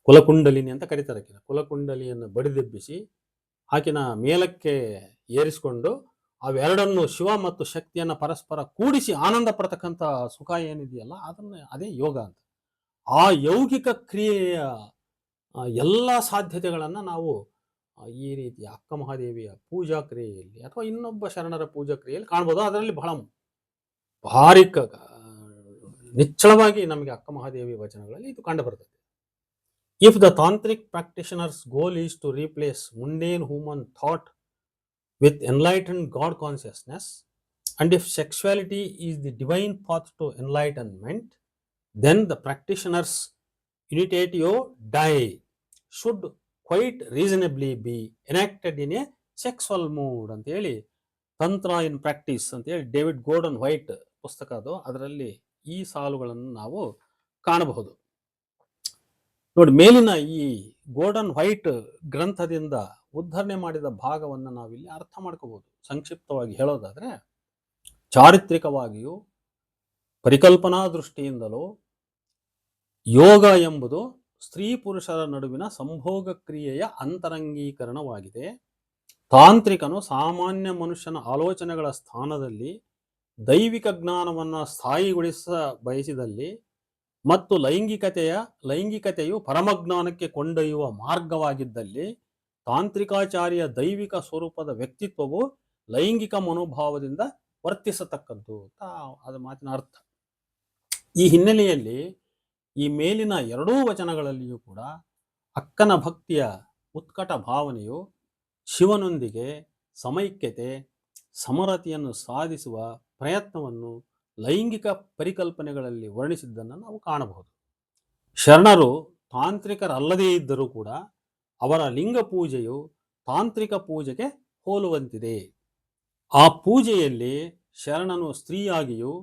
ಕುಲಕುಂಡಲಿನಿ ಅಂತ ಕರೀತಾರೆ, ಕುಲಕುಂಡಲಿಯನ್ನು ಬಡಿದೆಬ್ಬಿಸಿ ಆಕಿನ ಮೇಲಕ್ಕೆ ಏರಿಸಿಕೊಂಡು ಅವೆರಡನ್ನು ಶಿವ ಮತ್ತು ಶಕ್ತಿಯನ್ನ ಪರಸ್ಪರ ಕೂಡಿಸಿ ಆನಂದ ಪಡ್ತಕ್ಕಂಥ ಸುಖ ಏನಿದೆಯಲ್ಲ ಅದೇ ಯೋಗ ಅಂತ. ಆ ಯೌಗಿಕ ಕ್ರಿಯೆಯ ಎಲ್ಲ ಸಾಧ್ಯತೆಗಳನ್ನ ನಾವು ಈ ರೀತಿ ಅಕ್ಕ ಮಹಾದೇವಿಯ ಪೂಜಾ ಕ್ರಿಯೆಯಲ್ಲಿ ಅಥವಾ ಇನ್ನೊಬ್ಬ ಶರಣರ ಪೂಜಾ ಕ್ರಿಯೆಯಲ್ಲಿ ಕಾಣ್ಬೋದು. ಅದರಲ್ಲಿ ಬಹಳ ಭಾರಿ ನಿಚ್ಚಳವಾಗಿ ನಮಗೆ ಅಕ್ಕ ಮಹಾದೇವಿ ವಚನಗಳಲ್ಲಿ ಇದು ಕಂಡು ಬರ್ತದೆ. If the tantric practitioner's goal is to replace mundane human thought with enlightened God consciousness, and if sexuality is the divine path to enlightenment, then the practitioner's unitatio Dei should quite reasonably be enacted in a sexual mood ಅಂತ ಹೇಳಿ ತಂತ್ರ ಇನ್ practice ಅಂತ ಹೇಳಿ David Gordon white ಪುಸ್ತಕ ಅದು, ಅದರಲ್ಲಿ ಈ ಸಾಲುಗಳನ್ನು ನಾವು ಕಾಣಬಹುದು. ನೋಡಿ, ಮೇಲಿನ ಈ ಗೋರ್ಡನ್ ವೈಟ್ ಗ್ರಂಥದಿಂದ ಉದ್ಧರಣೆ ಮಾಡಿದ ಭಾಗವನ್ನು ನಾವಿಲ್ಲಿ ಅರ್ಥ ಮಾಡ್ಕೋಬಹುದು. ಸಂಕ್ಷಿಪ್ತವಾಗಿ ಹೇಳೋದಾದ್ರೆ, ಚಾರಿತ್ರಿಕವಾಗಿಯೂ ಪರಿಕಲ್ಪನಾ ದೃಷ್ಟಿಯಿಂದಲೂ ಯೋಗ ಎಂಬುದು ಸ್ತ್ರೀ ಪುರುಷರ ನಡುವಿನ ಸಂಭೋಗ ಕ್ರಿಯೆಯ ಅಂತರಂಗೀಕರಣವಾಗಿದೆ. ತಾಂತ್ರಿಕನು ಸಾಮಾನ್ಯ ಮನುಷ್ಯನ ಆಲೋಚನೆಗಳ ಸ್ಥಾನದಲ್ಲಿ ದೈವಿಕ ಜ್ಞಾನವನ್ನು ಸ್ಥಾಯಿಗೊಳಿಸ ಬಯಸಿದಲ್ಲಿ ಮತ್ತು ಲೈಂಗಿಕತೆಯು ಪರಮಜ್ಞಾನಕ್ಕೆ ಕೊಂಡೊಯ್ಯುವ ಮಾರ್ಗವಾಗಿದ್ದಲ್ಲಿ ತಾಂತ್ರಿಕಾಚಾರ್ಯ ದೈವಿಕ ಸ್ವರೂಪದ ವ್ಯಕ್ತಿತ್ವವು ಲೈಂಗಿಕ ಮನೋಭಾವದಿಂದ ವರ್ತಿಸತಕ್ಕದ್ದು ಅದು ಮಾತಿನ ಅರ್ಥ. ಈ ಹಿನ್ನೆಲೆಯಲ್ಲಿ ಈ ಮೇಲಿನ ಎರಡೂ ವಚನಗಳಲ್ಲಿಯೂ ಕೂಡ ಅಕ್ಕನ ಭಕ್ತಿಯ ಉತ್ಕಟ ಭಾವನೆಯು ಶಿವನೊಂದಿಗೆ ಸಮೈಕ್ಯತೆ ಸಮರತೆಯನ್ನು ಸಾಧಿಸುವ ಪ್ರಯತ್ನವನ್ನು ಲೈಂಗಿಕ ಪರಿಕಲ್ಪನೆಗಳಲ್ಲಿ ವರ್ಣಿಸಿದ್ದನ್ನು ನಾವು ಕಾಣಬಹುದು. ಶರಣರು ತಾಂತ್ರಿಕರಲ್ಲದೇ ಇದ್ದರೂ ಕೂಡ ಅವರ ಲಿಂಗ ಪೂಜೆಯು ತಾಂತ್ರಿಕ ಪೂಜೆಗೆ ಹೋಲುವಂತಿದೆ. ಆ ಪೂಜೆಯಲ್ಲಿ ಶರಣನು ಸ್ತ್ರೀಯಾಗಿಯೂ,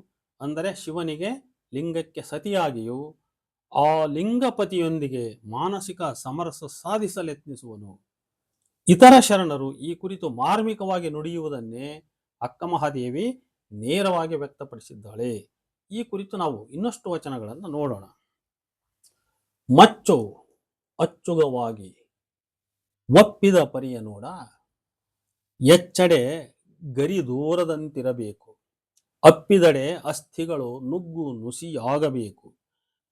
ಅಂದರೆ ಶಿವನಿಗೆ ಲಿಂಗಕ್ಕೆ ಸತಿಯಾಗಿಯೂ, ಆ ಲಿಂಗಪತಿಯೊಂದಿಗೆ ಮಾನಸಿಕ ಸಮರಸ ಸಾಧಿಸಲೆತ್ನಿಸುವನು. ಇತರ ಶರಣರು ಈ ಕುರಿತು ಮಾರ್ಮಿಕವಾಗಿ ನುಡಿಯುವುದನ್ನೇ ಅಕ್ಕ ಮಹಾದೇವಿ ನೇರವಾಗಿ ವ್ಯಕ್ತಪಡಿಸಿದ್ದಾಳೆ. ಈ ಕುರಿತು ನಾವು ಇನ್ನಷ್ಟು ವಚನಗಳನ್ನು ನೋಡೋಣ. ಮಚ್ಚು ಅಚ್ಚುಗವಾಗಿ ಒಪ್ಪಿದ ಪರಿಯ ನೋಡ, ಎಚ್ಚಡೆ ಗರಿ ದೂರದಂತಿರಬೇಕು, ಅಪ್ಪಿದಡೆ ಅಸ್ಥಿಗಳು ನುಗ್ಗು ನುಸಿಯಾಗಬೇಕು,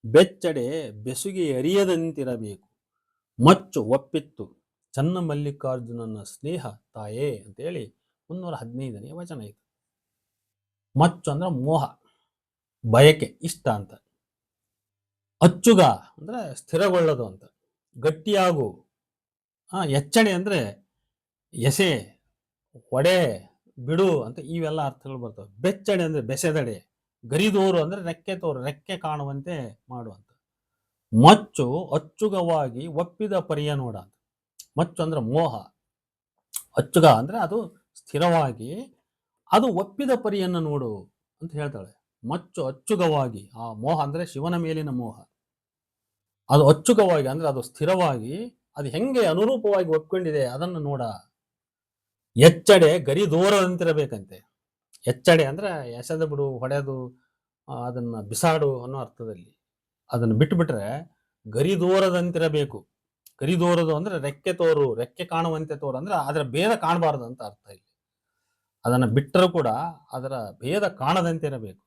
ಬೆಚ್ಚಡೆ ಬೆಸುಗೆ ಎರಿಯದಂತಿರಬೇಕು, ಮಚ್ಚು ಒಪ್ಪಿತ್ತು ಚನ್ನಮಲ್ಲಿಕಾರ್ಜುನನ ಸ್ನೇಹ ತಾಯೇ ಅಂತೇಳಿ 315ನೇ ವಚನ ಇದು. ಮಚ್ಚು ಅಂದ್ರೆ ಮೋಹ, ಬಯಕೆ, ಇಷ್ಟ ಅಂತ. ಅಚ್ಚುಗ ಅಂದ್ರೆ ಸ್ಥಿರಗೊಳ್ಳೋದು ಅಂತ. ಗಟ್ಟಿಯಾಗು, ಎಚ್ಚಣೆ ಅಂದ್ರೆ ಎಸೆ, ಒಡೆ, ಬಿಡು ಅಂತ ಇವೆಲ್ಲ ಅರ್ಥಗಳು ಬರ್ತವೆ. ಬೆಚ್ಚಡೆ ಅಂದ್ರೆ ಬೆಸೆದಡೆ, ಗರಿದೋರು ಅಂದ್ರೆ ರೆಕ್ಕೆ ತೋರು, ರೆಕ್ಕೆ ಕಾಣುವಂತೆ ಮಾಡುವಂತ. ಮಚ್ಚು ಅಚ್ಚುಗವಾಗಿ ಒಪ್ಪಿದ ಪರಿಯ ನೋಡ ಅಂತ. ಮಚ್ಚು ಅಂದ್ರೆ ಮೋಹ, ಅಚ್ಚುಗ ಅಂದ್ರೆ ಅದು ಸ್ಥಿರವಾಗಿ ಅದು ಒಪ್ಪಿದ ಪರಿಯನ್ನು ನೋಡು ಅಂತ ಹೇಳ್ತಾಳೆ. ಮಚ್ಚು ಅಚ್ಚುಗವಾಗಿ, ಆ ಮೋಹ ಅಂದ್ರೆ ಶಿವನ ಮೇಲಿನ ಮೋಹ, ಅದು ಅಚ್ಚುಗವಾಗಿ ಅಂದ್ರೆ ಅದು ಸ್ಥಿರವಾಗಿ ಅದು ಹೆಂಗೆ ಅನುರೂಪವಾಗಿ ಒಪ್ಕೊಂಡಿದೆ ಅದನ್ನು ನೋಡ. ಎಚ್ಚಡೆ ಗರಿ ದೂರದಂತಿರಬೇಕಂತೆ. ಎಚ್ಚಡೆ ಅಂದ್ರೆ ಎಸೆದು ಬಿಡು, ಹೊಡೆದು ಅದನ್ನ ಬಿಸಾಡು ಅನ್ನೋ ಅರ್ಥದಲ್ಲಿ. ಅದನ್ನು ಬಿಟ್ಟುಬಿಟ್ರೆ ಗರಿ ದೂರದಂತಿರಬೇಕು. ಗರಿ ದೂರದು ಅಂದ್ರೆ ರೆಕ್ಕೆ ತೋರು, ರೆಕ್ಕೆ ಕಾಣುವಂತೆ ತೋರು ಅಂದ್ರೆ ಅದರ ಭೇದ ಕಾಣಬಾರದು ಅಂತ ಅರ್ಥ ಇಲ್ಲಿ. ಅದನ್ನು ಬಿಟ್ಟರೂ ಕೂಡ ಅದರ ಭೇದ ಕಾಣದಂತೆ ಇರಬೇಕು.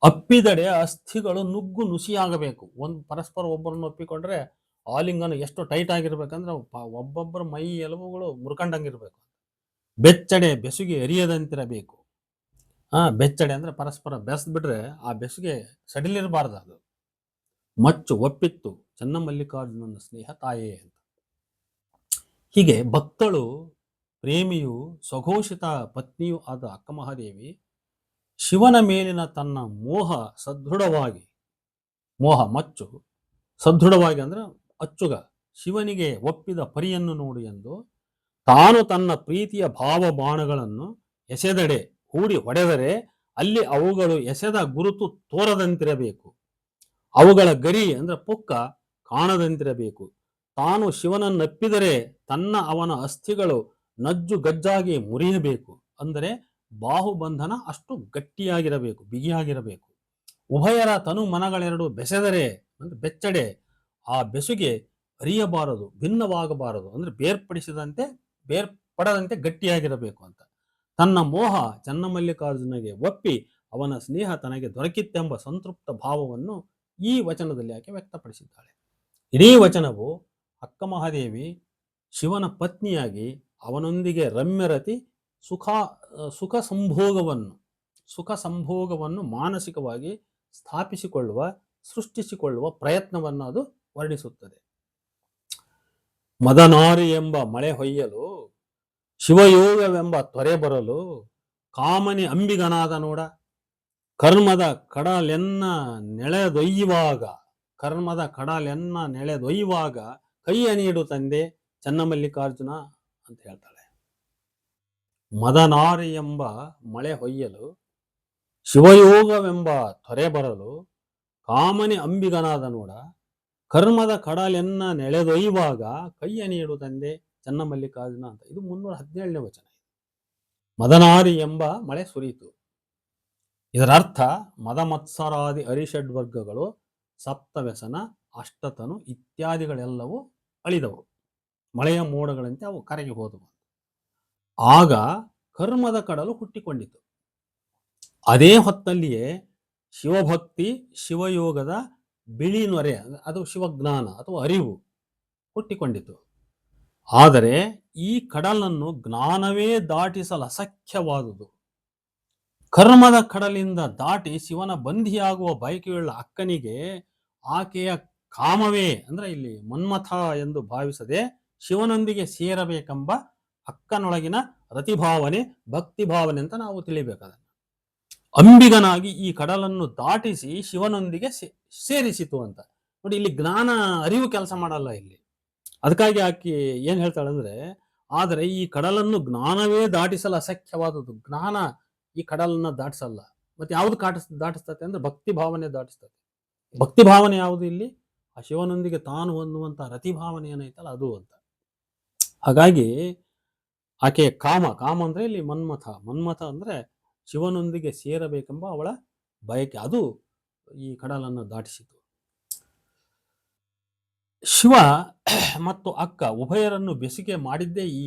ಅಪ್ಪಿದಡೆ ಅಸ್ಥಿಗಳು ನುಗ್ಗು ನುಸಿಯಾಗಬೇಕು. ಒಂದು ಪರಸ್ಪರ ಒಬ್ಬರನ್ನು ಒಪ್ಪಿಕೊಂಡ್ರೆ ಆಲಿಂಗನ ಎಷ್ಟು ಟೈಟ್ ಆಗಿರ್ಬೇಕಂದ್ರೆ ಒಬ್ಬೊಬ್ಬರ ಮೈ ಎಲುಬುಗಳು ಮುರ್ಕಂಡಂಗಿರ್ಬೇಕು. ಬೆಚ್ಚಡೆ ಬೆಸುಗೆ ಎರಿಯದಂತಿರಬೇಕು. ಬೆಚ್ಚಡೆ ಅಂದ್ರೆ ಪರಸ್ಪರ ಬೆಸ್ಬಿಟ್ರೆ ಆ ಬೆಸುಗೆ ಸಡಿಲಿರಬಾರ್ದು ಅದು. ಮಚ್ಚು ಒಪ್ಪಿತ್ತು ಚನ್ನಮಲ್ಲಿಕಾರ್ಜುನನ ಸ್ನೇಹ ತಾಯೇ ಅಂತ. ಹೀಗೆ ಭಕ್ತಳು, ಪ್ರೇಮಿಯು, ಸ್ವಘೋಷಿತ ಪತ್ನಿಯೂ ಆದ ಅಕ್ಕ ಮಹಾದೇವಿ ಶಿವನ ಮೇಲಿನ ತನ್ನ ಮೋಹ ಸದೃಢವಾಗಿ, ಮೋಹ ಮಚ್ಚು ಸದೃಢವಾಗಿ ಅಂದ್ರೆ ಅಚ್ಚುಗ, ಶಿವನಿಗೆ ಒಪ್ಪಿದ ಪರಿಯನ್ನು ನೋಡು ಎಂದು ತಾನು ತನ್ನ ಪ್ರೀತಿಯ ಭಾವ ಬಾಣಗಳನ್ನು ಎಸೆದಡೆ ಹೂಡಿ ಹೊಡೆದರೆ ಅಲ್ಲಿ ಅವುಗಳು ಎಸೆದ ಗುರುತು ತೋರದಂತಿರಬೇಕು. ಅವುಗಳ ಗರಿ ಅಂದ್ರೆ ಪುಕ್ಕ ಕಾಣದಂತಿರಬೇಕು. ತಾನು ಶಿವನನ್ನಪ್ಪಿದರೆ ಅವನ ಅಸ್ಥಿಗಳು ನಜ್ಜು ಗಜ್ಜಾಗಿ ಮುರಿಯಬೇಕು. ಅಂದರೆ ಬಾಹುಬಂಧನ ಅಷ್ಟು ಗಟ್ಟಿಯಾಗಿರಬೇಕು, ಬಿಗಿಯಾಗಿರಬೇಕು. ಉಭಯರ ತನು ಮನಗಳೆರಡು ಬೆಸೆದರೆ ಅಂದ್ರೆ ಬೆಚ್ಚಡೆ ಆ ಬೆಸುಗೆ ಅರಿಯಬಾರದು, ಭಿನ್ನವಾಗಬಾರದು, ಅಂದ್ರೆ ಬೇರ್ಪಡಿಸಿದಂತೆ ಬೇರ್ಪಡದಂತೆ ಗಟ್ಟಿಯಾಗಿರಬೇಕು ಅಂತ. ತನ್ನ ಮೋಹ ಚನ್ನಮಲ್ಲಿಕಾರ್ಜುನಗೆ ಒಪ್ಪಿ ಅವನ ಸ್ನೇಹ ತನಗೆ ದೊರಕಿತ್ತೆಂಬ ಸಂತೃಪ್ತ ಭಾವವನ್ನು ಈ ವಚನದಲ್ಲಿ ಆಕೆ ವ್ಯಕ್ತಪಡಿಸಿದ್ದಾಳೆ. ಇಡೀ ವಚನವು ಅಕ್ಕ ಮಹಾದೇವಿ ಶಿವನ ಪತ್ನಿಯಾಗಿ ಅವನೊಂದಿಗೆ ರಮ್ಯರತಿ ಸುಖ ಸಂಭೋಗವನ್ನು ಮಾನಸಿಕವಾಗಿ ಸೃಷ್ಟಿಸಿಕೊಳ್ಳುವ ಪ್ರಯತ್ನವನ್ನು ಅದು ವರ್ಣಿಸುತ್ತದೆ. ಮದನಾರಿ ಎಂಬ ಮಳೆ ಹೊಯ್ಯಲು, ಶಿವಯೋಗವೆಂಬ ತ್ವರೆ ಬರಲು, ಕಾಮನಿ ಅಂಬಿಗನಾದ ನೋಡ, ಕರ್ಮದ ಕಡಲೆನ್ನ ನೆಳೆದೊಯ್ಯುವಾಗ ಕೈಯ ನೀಡು ತಂದೆ ಚನ್ನಮಲ್ಲಿಕಾರ್ಜುನ ಅಂತ ಹೇಳ್ತಾಳೆ. ಮದನಾರಿ ಎಂಬ ಮಳೆ ಹೊಯ್ಯಲು, ಶಿವಯೋಗವೆಂಬ ತ್ವರೆ ಬರಲು, ಕಾಮನಿ ಅಂಬಿಗನಾದ ನೋಡ, ಕರ್ಮದ ಕಡಲೆನ್ನ ನೆಳೆದೊಯ್ಯುವಾಗ ಕೈಯ ನೀಡು ತಂದೆ ಚನ್ನಮಲ್ಲಿಕಾರ್ಜುನ ಅಂತ. ಇದು 317ನೇ ವಚನ. ಮದನಾರಿ ಎಂಬ ಮಳೆ ಸುರಿಯಿತು. ಇದರ ಅರ್ಥ ಮದಮತ್ಸರಾದಿ ಅರಿಷಡ್ವರ್ಗಗಳು, ಸಪ್ತವ್ಯಸನ, ಅಷ್ಟತನು ಇತ್ಯಾದಿಗಳೆಲ್ಲವೂ ಅಳಿದವು, ಮಳೆಯ ಮೋಡಗಳಂತೆ ಅವು ಕರಗಿ ಹೋದವು. ಆಗ ಕರ್ಮದ ಕಡಲು ಹುಟ್ಟಿಕೊಂಡಿತು. ಅದೇ ಹೊತ್ತಲ್ಲಿಯೇ ಶಿವಭಕ್ತಿ, ಶಿವಯೋಗದ ಬಿಳಿ ನೊರೆ, ಅದು ಶಿವಜ್ಞಾನ ಅಥವಾ ಅರಿವು ಹುಟ್ಟಿಕೊಂಡಿತು. ಆದರೆ ಈ ಕಡಲನ್ನು ಜ್ಞಾನವೇ ದಾಟಿಸಲು ಅಸಖ್ಯವಾದುದು. ಕರ್ಮದ ಕಡಲಿಂದ ದಾಟಿ ಶಿವನ ಬಂಧಿಯಾಗುವ ಬಯಕೆಯುಳ್ಳ ಅಕ್ಕನಿಗೆ ಆಕೆಯ ಕಾಮವೇ ಅಂದ್ರೆ ಇಲ್ಲಿ ಮನ್ಮಥ ಎಂದು ಭಾವಿಸದೆ ಶಿವನೊಂದಿಗೆ ಸೇರಬೇಕೆಂಬ ಅಕ್ಕನೊಳಗಿನ ರತಿಭಾವನೆ, ಭಕ್ತಿ ಭಾವನೆ ಅಂತ ನಾವು ತಿಳಿಬೇಕಾದನ್ನು. ಅಂಬಿಗನಾಗಿ ಈ ಕಡಲನ್ನು ದಾಟಿಸಿ ಶಿವನೊಂದಿಗೆ ಸೇರಿಸಿತು ಅಂತ ನೋಡಿ. ಇಲ್ಲಿ ಜ್ಞಾನ ಅರಿವು ಕೆಲಸ ಮಾಡಲ್ಲ ಇಲ್ಲಿ. ಅದಕ್ಕಾಗಿ ಆಕೆ ಏನ್ ಹೇಳ್ತಾಳಂದ್ರೆ, ಆದರೆ ಈ ಕಡಲನ್ನು ಜ್ಞಾನವೇ ದಾಟಿಸಲು ಅಸಖ್ಯವಾದದ್ದು. ಜ್ಞಾನ ಈ ಕಡಲನ್ನ ದಾಟಿಸಲ್ಲ. ಮತ್ತೆ ಯಾವ್ದು ದಾಟಿಸ್ತತೆ ಅಂದ್ರೆ ಭಕ್ತಿ ಭಾವನೆ ದಾಟಿಸ್ತದೆ. ಭಕ್ತಿ ಭಾವನೆ ಯಾವುದು ಇಲ್ಲಿ? ಆ ಶಿವನೊಂದಿಗೆ ತಾನು ಹೊಂದುವಂತ ರತಿಭಾವನೆ ಏನೈತಲ್ಲ ಅದು ಅಂತ. ಹಾಗಾಗಿ ಆಕೆ ಕಾಮ ಅಂದ್ರೆ ಇಲ್ಲಿ ಮನ್ಮಥ ಅಂದ್ರೆ ಶಿವನೊಂದಿಗೆ ಸೇರಬೇಕೆಂಬ ಅವಳ ಬಯಕೆ, ಅದು ಈ ಕಡಲನ್ನು ದಾಟಿಸಿತು. ಶಿವ ಮತ್ತು ಅಕ್ಕ ಉಭಯರನ್ನು ಬೆಸಿಗೆ ಮಾಡಿದ್ದೇ ಈ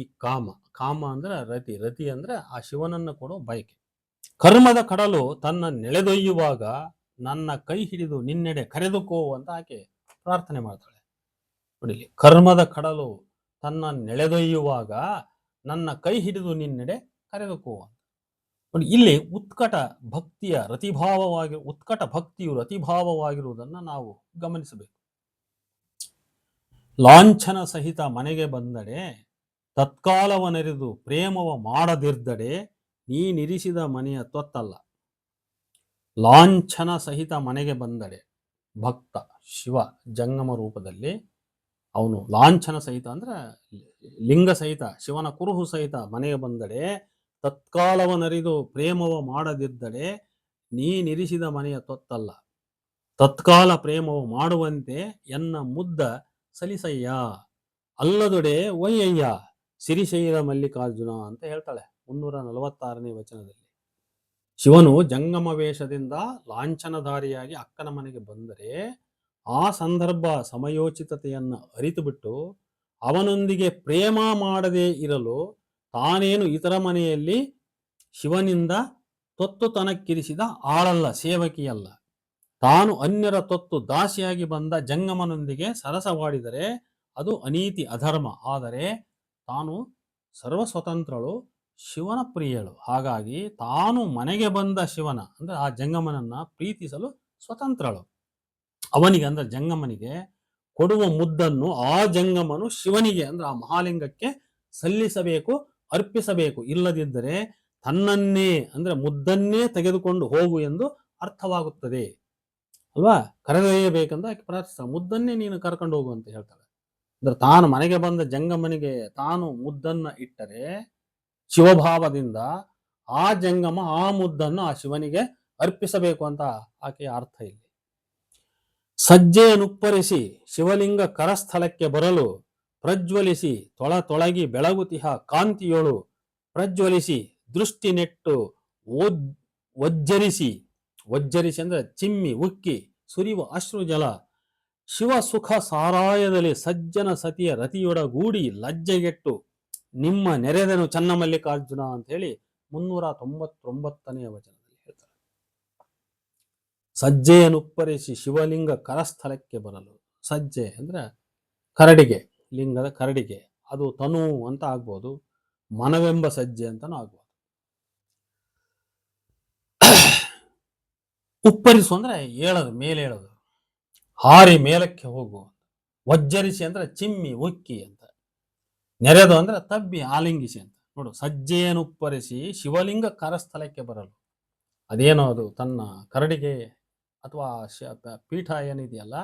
ಕಾಮ ಅಂದ್ರೆ ರತಿ ಅಂದ್ರೆ ಆ ಶಿವನನ್ನು ಕೊಡೋ ಬಯಕೆ. ಕರ್ಮದ ಕಡಲು ತನ್ನ ನೆಳೆದೊಯ್ಯುವಾಗ ನನ್ನ ಕೈ ಹಿಡಿದು ನಿನ್ನೆಡೆ ಕರೆದುಕೋ ಅಂತ ಆಕೆ ಪ್ರಾರ್ಥನೆ ಮಾಡ್ತಾಳೆ. ನೋಡಿ, ಕರ್ಮದ ಕಡಲು ತನ್ನ ನೆಳೆದೊಯ್ಯುವಾಗ ನನ್ನ ಕೈ ಹಿಡಿದು ನಿನ್ನೆಡೆ ಕರೆದುಕೋ ಅಂತ. ನೋಡಿ, ಇಲ್ಲಿ ಉತ್ಕಟ ಭಕ್ತಿಯು ರತಿಭಾವವಾಗಿರುವುದನ್ನು ನಾವು ಗಮನಿಸಬೇಕು. ಲಾಂಛನ ಸಹಿತ ಮನೆಗೆ ಬಂದಡೆ, ತತ್ಕಾಲವನೆರಿದು ಪ್ರೇಮವ ಮಾಡದಿರ್ದಡೆ, ನೀನಿರಿಸಿದ ಮನೆಯ ತೊತ್ತಲ್ಲ. ಲಾಂಛನ ಸಹಿತ ಮನೆಗೆ ಬಂದಡೆ, ಭಕ್ತ ಶಿವ ಜಂಗಮ ರೂಪದಲ್ಲಿ ಅವನು ಲಾಂಛನ ಸಹಿತ ಅಂದ್ರೆ ಲಿಂಗ ಸಹಿತ, ಶಿವನ ಕುರುಹು ಸಹಿತ ಮನೆಗೆ ಬಂದಡೆ, ತತ್ಕಾಲವನರಿದು ಪ್ರೇಮವ ಮಾಡದಿದ್ದಡೆ, ನೀನಿರಿಸಿದ ಮನೆಯ ತೊತ್ತಲ್ಲ. ತತ್ಕಾಲ ಪ್ರೇಮವು ಮಾಡುವಂತೆ ಎನ್ನ ಮುದ್ದ ಸಲಿಸಯ್ಯ, ಅಲ್ಲದೊಡೆ ಒಯ್ಯಯ್ಯ ಸಿರಿಶೈಲ ಮಲ್ಲಿಕಾರ್ಜುನ ಅಂತ ಹೇಳ್ತಾಳೆ 346ನೇ ವಚನದಲ್ಲಿ. ಶಿವನು ಜಂಗಮ ವೇಷದಿಂದ ಲಾಂಛನಧಾರಿಯಾಗಿ ಅಕ್ಕನ ಮನೆಗೆ ಬಂದರೆ ಆ ಸಂದರ್ಭ ಸಮಯೋಚಿತತೆಯನ್ನು ಅರಿತು ಬಿಟ್ಟು ಅವನೊಂದಿಗೆ ಪ್ರೇಮ ಮಾಡದೇ ಇರಲು ತಾನೇನು ಇತರ ಮನೆಯಲ್ಲಿ ಶಿವನಿಂದ ತೊತ್ತು ತನಕ್ಕಿರಿಸಿದ ಆಳಲ್ಲ, ಸೇವಕಿಯಲ್ಲ. ತಾನು ಅನ್ಯರ ತೊತ್ತು ದಾಸಿಯಾಗಿ ಬಂದ ಜಂಗಮನೊಂದಿಗೆ ಸರಸವಾಡಿದರೆ ಅದು ಅನೀತಿ, ಅಧರ್ಮ. ಆದರೆ ತಾನು ಸರ್ವಸ್ವತಂತ್ರಳು, ಶಿವನ ಪ್ರಿಯಳು. ಹಾಗಾಗಿ ತಾನು ಮನೆಗೆ ಬಂದ ಶಿವನ ಅಂದ್ರೆ ಆ ಜಂಗಮನನ್ನ ಪ್ರೀತಿಸಲು ಸ್ವತಂತ್ರಳು. ಅವನಿಗೆ ಅಂದ್ರೆ ಜಂಗಮನಿಗೆ ಕೊಡುವ ಮುದ್ದನ್ನು ಆ ಜಂಗಮನು ಶಿವನಿಗೆ ಅಂದ್ರೆ ಆ ಮಹಾಲಿಂಗಕ್ಕೆ ಸಲ್ಲಿಸಬೇಕು, ಅರ್ಪಿಸಬೇಕು. ಇಲ್ಲದಿದ್ದರೆ ತನ್ನನ್ನೇ ಅಂದ್ರೆ ಮುದ್ದನ್ನೇ ತೆಗೆದುಕೊಂಡು ಹೋಗು ಎಂದು ಅರ್ಥವಾಗುತ್ತದೆ ಅಲ್ವಾ. ಕರೆದೊಯ್ಯಬೇಕಂದ್ರೆ ಆಕೆ ಪ್ರಾರ್ಥಿಸ್ತಾಳೆ, ಮುದ್ದನ್ನೇ ನೀನು ಕರ್ಕೊಂಡು ಹೋಗು ಅಂತ ಹೇಳ್ತಾಳೆ. ಅಂದ್ರೆ ತಾನು ಮನೆಗೆ ಬಂದ ಜಂಗಮನಿಗೆ ತಾನು ಮುದ್ದನ್ನ ಇಟ್ಟರೆ ಶಿವಭಾವದಿಂದ ಆ ಜಂಗಮ ಆ ಮುದ್ದನ್ನು ಆ ಶಿವನಿಗೆ ಅರ್ಪಿಸಬೇಕು ಅಂತ ಆಕೆಯ ಅರ್ಥ ಇಲ್ಲಿ. ಸಜ್ಜೆಯನ್ನುಪ್ಪರಿಸಿ ಶಿವಲಿಂಗ ಕರಸ್ಥಳಕ್ಕೆ ಬರಲು ಪ್ರಜ್ವಲಿಸಿ ತೊಳಗಿ ಬೆಳಗುತಿಹ ಕಾಂತಿಯೋಳು ಪ್ರಜ್ವಲಿಸಿ ದೃಷ್ಟಿ ನೆಟ್ಟು ಒಜ್ಜರಿಸಿ ಅಂದ್ರೆ ಚಿಮ್ಮಿ ಉಕ್ಕಿ ಸುರಿಯುವ ಅಶ್ರುಜಲ ಶಿವ ಸುಖ ಸಾರಾಯದಲ್ಲಿ ಸಜ್ಜನ ಸತಿಯ ರತಿಯೊಡಗೂಡಿ ಲಜ್ಜೆಗೆಟ್ಟು ನಿಮ್ಮ ನೆರೆದನು ಚನ್ನಮಲ್ಲಿಕಾರ್ಜುನ ಅಂತ ಹೇಳಿ 399ನೇ ವಚನದಲ್ಲಿ ಹೇಳ್ತಾರೆ. ಸಜ್ಜೆಯನ್ನುಪ್ಪರಿಸಿ ಶಿವಲಿಂಗ ಕರಸ್ಥಳಕ್ಕೆ ಬರಲು. ಸಜ್ಜೆ ಅಂದ್ರೆ ಕರಡಿಗೆ, ಲಿಂಗದ ಕರಡಿಗೆ, ಅದು ತನು ಅಂತ ಆಗ್ಬೋದು, ಮನವೆಂಬ ಸಜ್ಜೆ ಅಂತಾನು ಆಗ್ಬೋದು. ಉಪ್ಪರಿಸು ಅಂದ್ರೆ ಏಳದು, ಮೇಲೆ ಏಳದು, ಹಾರಿ ಮೇಲಕ್ಕೆ ಹೋಗು. ವಜ್ಜರಿಸಿ ಅಂದ್ರೆ ಚಿಮ್ಮಿ ಉಕ್ಕಿ ಅಂತ. ನೆರೆದು ಅಂದ್ರೆ ತಬ್ಬಿ ಆಲಿಂಗಿಸಿ ಅಂತ. ನೋಡು, ಸಜ್ಜೆಯನ್ನುಪ್ಪರಿಸಿ ಶಿವಲಿಂಗ ಕರಸ್ಥಳಕ್ಕೆ ಬರಲು. ಅದೇನೋ ಅದು ತನ್ನ ಕರಡಿಗೆ ಅಥವಾ ಪೀಠ ಏನಿದೆಯಲ್ಲ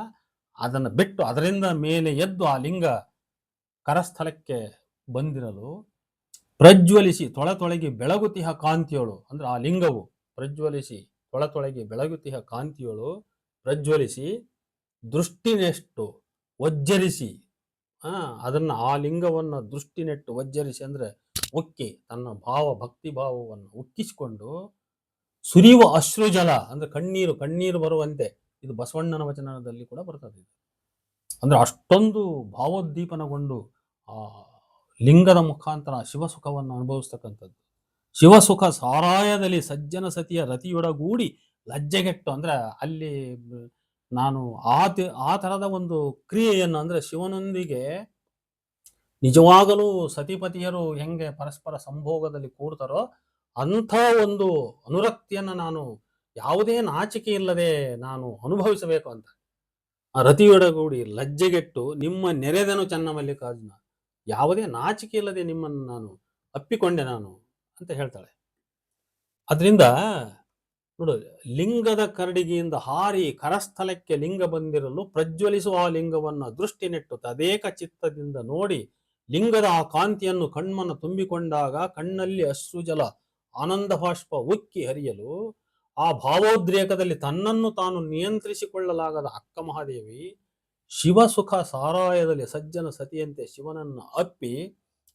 ಅದನ್ನು ಬಿಟ್ಟು ಅದರಿಂದ ಮೇಲೆ ಎದ್ದು ಆ ಲಿಂಗ ಕರಸ್ಥಳಕ್ಕೆ ಬಂದಿರಲು ಪ್ರಜ್ವಲಿಸಿ ತೊಳತೊಳಗಿ ಬೆಳಗುತಿಹ ಕಾಂತಿಯೋಳು. ಅಂದ್ರೆ ಆ ಲಿಂಗವು ಪ್ರಜ್ವಲಿಸಿ ತೊಳತೊಳಗಿ ಬೆಳಗುತಿಹ ಕಾಂತಿಯೋಳು ಪ್ರಜ್ವಲಿಸಿ ದೃಷ್ಟಿನೆಷ್ಟು ವಜ್ಜರಿಸಿ, ಅದನ್ನ ಆ ಲಿಂಗವನ್ನ ದೃಷ್ಟಿನೆಟ್ಟು ವಜ್ಜರಿಸಿ ಅಂದ್ರೆ ಉಕ್ಕಿ, ತನ್ನ ಭಕ್ತಿ ಭಾವವನ್ನು ಉಕ್ಕಿಸಿಕೊಂಡು ಸುರಿಯುವ ಅಶ್ರುಜಲ ಅಂದ್ರೆ ಕಣ್ಣೀರು ಬರುವಂತೆ. ಇದು ಬಸವಣ್ಣನ ವಚನದಲ್ಲಿ ಕೂಡ ಬರ್ತದೆ. ಅಂದ್ರೆ ಅಷ್ಟೊಂದು ಭಾವೋದ್ದೀಪನಗೊಂಡು ಆ ಲಿಂಗದ ಮುಖಾಂತರ ಶಿವಸುಖವನ್ನು ಅನುಭವಿಸ್ತಕ್ಕಂಥದ್ದು. ಶಿವಸುಖ ಸಾರಾಯದಲ್ಲಿ ಸಜ್ಜನ ಸತಿಯ ರತಿಯೊಡಗೂಡಿ ಲಜ್ಜೆಗೆಟ್ಟು ಅಂದ್ರೆ ಅಲ್ಲಿ ನಾನು ಆ ತರದ ಒಂದು ಕ್ರಿಯೆಯನ್ನು ಅಂದ್ರೆ ಶಿವನೊಂದಿಗೆ ನಿಜವಾಗಲೂ ಸತಿಪತಿಯರು ಹೆಂಗೆ ಪರಸ್ಪರ ಸಂಭೋಗದಲ್ಲಿ ಕೂಡ್ತಾರೋ ಅಂಥ ಒಂದು ಅನುರಕ್ತಿಯನ್ನು ನಾನು ಯಾವುದೇ ನಾಚಿಕೆ ಇಲ್ಲದೆ ನಾನು ಅನುಭವಿಸಬೇಕು ಅಂತ ಆ ರತಿಯೊಡಗೂಡಿ ಲಜ್ಜೆಗೆಟ್ಟು ನಿಮ್ಮ ನೆರೆದನು ಚನ್ನಮಲ್ಲಿಕಾರ್ಜುನ, ಯಾವುದೇ ನಾಚಿಕೆ ಇಲ್ಲದೆ ನಿಮ್ಮನ್ನು ನಾನು ಅಪ್ಪಿಕೊಂಡೆ ನಾನು ಅಂತ ಹೇಳ್ತಾಳೆ. ಅದರಿಂದ ನೋಡು, ಲಿಂಗದ ಕರಡಿಗೆಯಿಂದ ಹಾರಿ ಕರಸ್ಥಳಕ್ಕೆ ಲಿಂಗ ಬಂದಿರಲು ಪ್ರಜ್ವಲಿಸುವ ಆ ಲಿಂಗವನ್ನ ದೃಷ್ಟಿ ನೆಟ್ಟು ತದೇಕ ಚಿತ್ತದಿಂದ ನೋಡಿ ಲಿಂಗದ ಆ ಕಾಂತಿಯನ್ನು ಕಣ್ಮನ ತುಂಬಿಕೊಂಡಾಗ ಕಣ್ಣಲ್ಲಿ ಅಶ್ರುಜಲ ಆನಂದ ಬಾಷ್ಪ ಉಕ್ಕಿ ಹರಿಯಲು ಆ ಭಾವೋದ್ರೇಕದಲ್ಲಿ ತನ್ನನ್ನು ತಾನು ನಿಯಂತ್ರಿಸಿಕೊಳ್ಳಲಾಗದ ಅಕ್ಕ ಮಹಾದೇವಿ ಶಿವಸುಖ ಸಾರಾಯದಲ್ಲಿ ಸಜ್ಜನ ಸತಿಯಂತೆ ಶಿವನನ್ನು ಅಪ್ಪಿ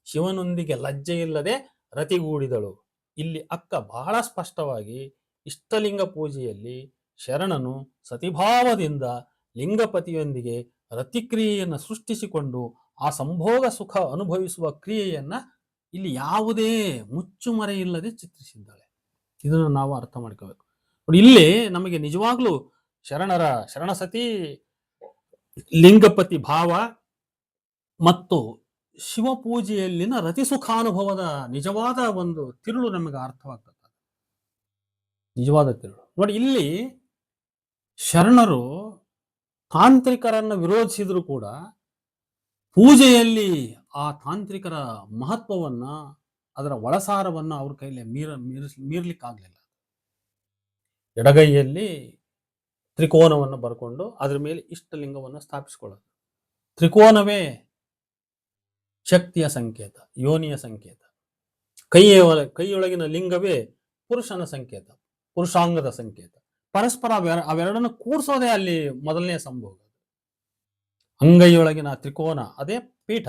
ಶಿವನೊಂದಿಗೆ ಲಜ್ಜೆಯಿಲ್ಲದೆ ರತಿಗೂಡಿದಳು. ಇಲ್ಲಿ ಅಕ್ಕ ಬಹಳ ಸ್ಪಷ್ಟವಾಗಿ ಇಷ್ಟಲಿಂಗ ಪೂಜೆಯಲ್ಲಿ ಶರಣನು ಸತಿಭಾವದಿಂದ ಲಿಂಗಪತಿಯೊಂದಿಗೆ ರತಿಕ್ರಿಯೆಯನ್ನು ಸೃಷ್ಟಿಸಿಕೊಂಡು ಆ ಸಂಭೋಗ ಸುಖ ಅನುಭವಿಸುವ ಕ್ರಿಯೆಯನ್ನ ಇಲ್ಲಿ ಯಾವುದೇ ಮುಚ್ಚುಮರೆ ಇಲ್ಲದೆ ಚಿತ್ರಿಸಿದ್ದಾಳೆ. ಇದನ್ನು ನಾವು ಅರ್ಥ ಮಾಡ್ಕೋಬೇಕು. ಇಲ್ಲಿ ನಮಗೆ ನಿಜವಾಗ್ಲೂ ಶರಣಸತಿ ಲಿಂಗಪತಿ ಭಾವ ಮತ್ತು ಶಿವಪೂಜೆಯಲ್ಲಿನ ರತಿ ಸುಖಾನುಭವದ ನಿಜವಾದ ಒಂದು ತಿರುಳು ನಮಗೆ ಅರ್ಥವಾಗ್ತದೆ. ನಿಜವಾದ ತಿರುಳು ನೋಡಿ, ಇಲ್ಲಿ ಶರಣರು ತಾಂತ್ರಿಕರನ್ನು ವಿರೋಧಿಸಿದ್ರು ಕೂಡ ಪೂಜೆಯಲ್ಲಿ ಆ ತಾಂತ್ರಿಕರ ಮಹತ್ವವನ್ನ, ಅದರ ಒಳಸಾರವನ್ನ ಅವ್ರ ಕೈಲಿ ಮೀರ್ಲಿಕ್ಕಾಗ್ಲಿಲ್ಲ. ಎಡಗೈಯಲ್ಲಿ ತ್ರಿಕೋನವನ್ನು ಬರ್ಕೊಂಡು ಅದ್ರ ಮೇಲೆ ಇಷ್ಟಲಿಂಗವನ್ನು ಸ್ಥಾಪಿಸಿಕೊಳ್ಳೋದು. ತ್ರಿಕೋನವೇ ಶಕ್ತಿಯ ಸಂಕೇತ, ಯೋನಿಯ ಸಂಕೇತ. ಕೈಯೊಳಗಿನ ಲಿಂಗವೇ ಪುರುಷನ ಸಂಕೇತ, ಪುರುಷಾಂಗದ ಸಂಕೇತ. ಪರಸ್ಪರ ಅವೆರಡನ್ನು ಕೂಡಿಸೋದೇ ಅಲ್ಲಿ ಮೊದಲನೇ ಸಂಭೋಗ. ಅಂಗೈಯೊಳಗಿನ ತ್ರಿಕೋನ ಅದೇ ಪೀಠ.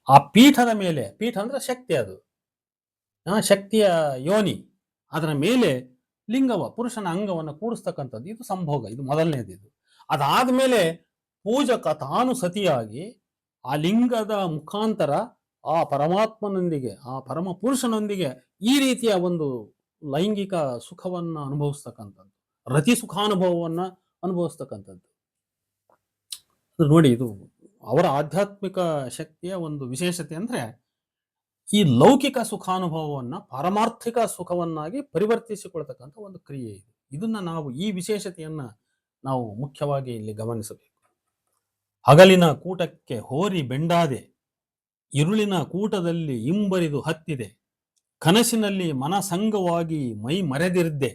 ಆ ಪೀಠದ ಮೇಲೆ, ಪೀಠ ಅಂದ್ರೆ ಶಕ್ತಿ, ಅದು ಶಕ್ತಿಯ ಯೋನಿ, ಅದರ ಮೇಲೆ ಲಿಂಗವ ಪುರುಷನ ಅಂಗವನ್ನು ಕೂಡಿಸ್ತಕ್ಕಂಥದ್ದು ಇದು ಸಂಭೋಗ. ಇದು ಮೊದಲನೇದು. ಇದು ಅದಾದ್ಮೇಲೆ ಪೂಜಕ ತಾನು ಸತಿಯಾಗಿ ಆ ಲಿಂಗದ ಮುಖಾಂತರ ಆ ಪರಮಾತ್ಮನೊಂದಿಗೆ, ಆ ಪರಮ ಪುರುಷನೊಂದಿಗೆ ಈ ರೀತಿಯ ಒಂದು ಲೈಂಗಿಕ ಸುಖವನ್ನ ಅನುಭವಿಸ್ತಕ್ಕಂಥದ್ದು, ರತಿ ಸುಖಾನುಭವವನ್ನ ಅನುಭವಿಸ್ತಕ್ಕಂಥದ್ದು. ನೋಡಿ, ಇದು ಅವರ ಆಧ್ಯಾತ್ಮಿಕ ಶಕ್ತಿಯ ಒಂದು ವಿಶೇಷತೆ. ಅಂದ್ರೆ ಈ ಲೌಕಿಕ ಸುಖಾನುಭವವನ್ನ ಪಾರಮಾರ್ಥಿಕ ಸುಖವನ್ನಾಗಿ ಪರಿವರ್ತಿಸಿಕೊಳ್ತಕ್ಕಂಥ ಒಂದು ಕ್ರಿಯೆ ಇದು. ಇದನ್ನ ನಾವು, ಈ ವಿಶೇಷತೆಯನ್ನ ನಾವು ಮುಖ್ಯವಾಗಿ ಇಲ್ಲಿ ಗಮನಿಸಬೇಕು. ಹಗಲಿನ ಕೂಟಕ್ಕೆ ಹೋರಿ ಬೆಂಡಾದೆ, ಇರುಳಿನ ಕೂಟದಲ್ಲಿ ಇಂಬರಿದು ಹತ್ತಿದೆ, ಕನಸಿನಲ್ಲಿ ಮನಸಂಗವಾಗಿ ಮೈ ಮರೆದಿರ್ದೆ,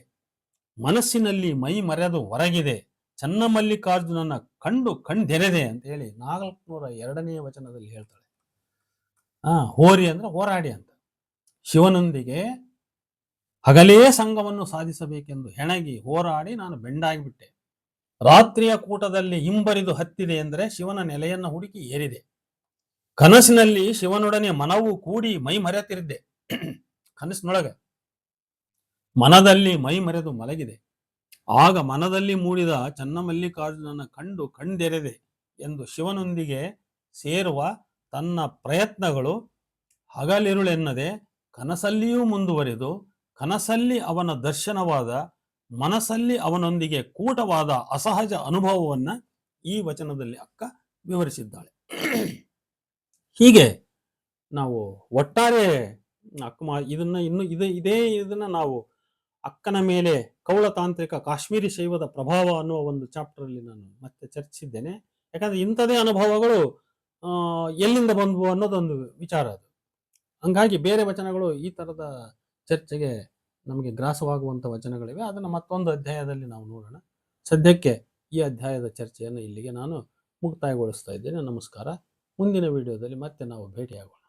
ಮನಸ್ಸಿನಲ್ಲಿ ಮೈ ಮರೆದು ಹೊರಗಿದೆ, ಚನ್ನಮಲ್ಲಿಕಾರ್ಜುನನ ಕಂಡು ಕಣ್ದೆರೆದೆ ಅಂತ ಹೇಳಿ 402ನೇ ವಚನದಲ್ಲಿ ಹೇಳ್ತಾಳೆ. ಹೋರಿ ಅಂದ್ರೆ ಹೋರಾಡಿ ಅಂತ. ಶಿವನೊಂದಿಗೆ ಹಗಲೇ ಸಂಘವನ್ನು ಸಾಧಿಸಬೇಕೆಂದು ಹೆಣಗಿ ಹೋರಾಡಿ ನಾನು ಬೆಂಡಾಗಿಬಿಟ್ಟೆ. ರಾತ್ರಿಯ ಕೂಟದಲ್ಲಿ ಹಿಂಬರಿದು ಹತ್ತಿದೆ ಎಂದರೆ ಶಿವನ ನೆಲೆಯನ್ನು ಹುಡುಕಿ ಏರಿದೆ. ಕನಸಿನಲ್ಲಿ ಶಿವನೊಡನೆ ಮನವು ಕೂಡಿ ಮೈ ಮರೆತಿರಿದ್ದೆ. ಕನಸಿನೊಳಗೆ ಮನದಲ್ಲಿ ಮೈ ಮರೆದು ಮಲಗಿದೆ. ಆಗ ಮನದಲ್ಲಿ ಮೂಡಿದ ಚನ್ನಮಲ್ಲಿಕಾರ್ಜುನನ ಕಂಡು ಕಣ್ದೆರೆದೆ ಎಂದು ಶಿವನೊಂದಿಗೆ ಸೇರುವ ತನ್ನ ಪ್ರಯತ್ನಗಳು ಹಗಲಿರುಳೆನ್ನದೆ ಕನಸಲ್ಲಿಯೂ ಮುಂದುವರೆದು ಕನಸಲ್ಲಿ ಅವನ ದರ್ಶನವಾದ ಮನಸ್ಸಲ್ಲಿ ಅವನೊಂದಿಗೆ ಕೂಟವಾದ ಅಸಹಜ ಅನುಭವವನ್ನ ಈ ವಚನದಲ್ಲಿ ಅಕ್ಕ ವಿವರಿಸಿದ್ದಾಳೆ. ಹೀಗೆ ನಾವು ಒಟ್ಟಾರೆ ಇದನ್ನ ಇದನ್ನ ನಾವು ಅಕ್ಕನ ಮೇಲೆ ಕೌಳತಾಂತ್ರಿಕ ಕಾಶ್ಮೀರಿ ಶೈವದ ಪ್ರಭಾವ ಅನ್ನುವ ಒಂದು ಚಾಪ್ಟರ್ ಅಲ್ಲಿ ನಾನು ಮತ್ತೆ ಚರ್ಚಿಸಿದ್ದೇನೆ. ಯಾಕಂದ್ರೆ ಇಂಥದೇ ಅನುಭವಗಳು ಎಲ್ಲಿಂದ ಬಂದವು ಅನ್ನೋದೊಂದು ವಿಚಾರ ಅದು. ಹಂಗಾಗಿ ಬೇರೆ ವಚನಗಳು ಈ ತರದ ಚರ್ಚೆಗೆ ನಮಗೆ ಗ್ರಾಸವಾಗುವಂಥ ವಚನಗಳಿವೆ. ಅದನ್ನು ಮತ್ತೊಂದು ಅಧ್ಯಾಯದಲ್ಲಿ ನಾವು ನೋಡೋಣ. ಸದ್ಯಕ್ಕೆ ಈ ಅಧ್ಯಾಯದ ಚರ್ಚೆಯನ್ನು ಇಲ್ಲಿಗೆ ನಾನು ಮುಕ್ತಾಯಗೊಳಿಸ್ತಾ ಇದ್ದೇನೆ. ನಮಸ್ಕಾರ. ಮುಂದಿನ ವಿಡಿಯೋದಲ್ಲಿ ಮತ್ತೆ ನಾವು ಭೇಟಿಯಾಗೋಣ.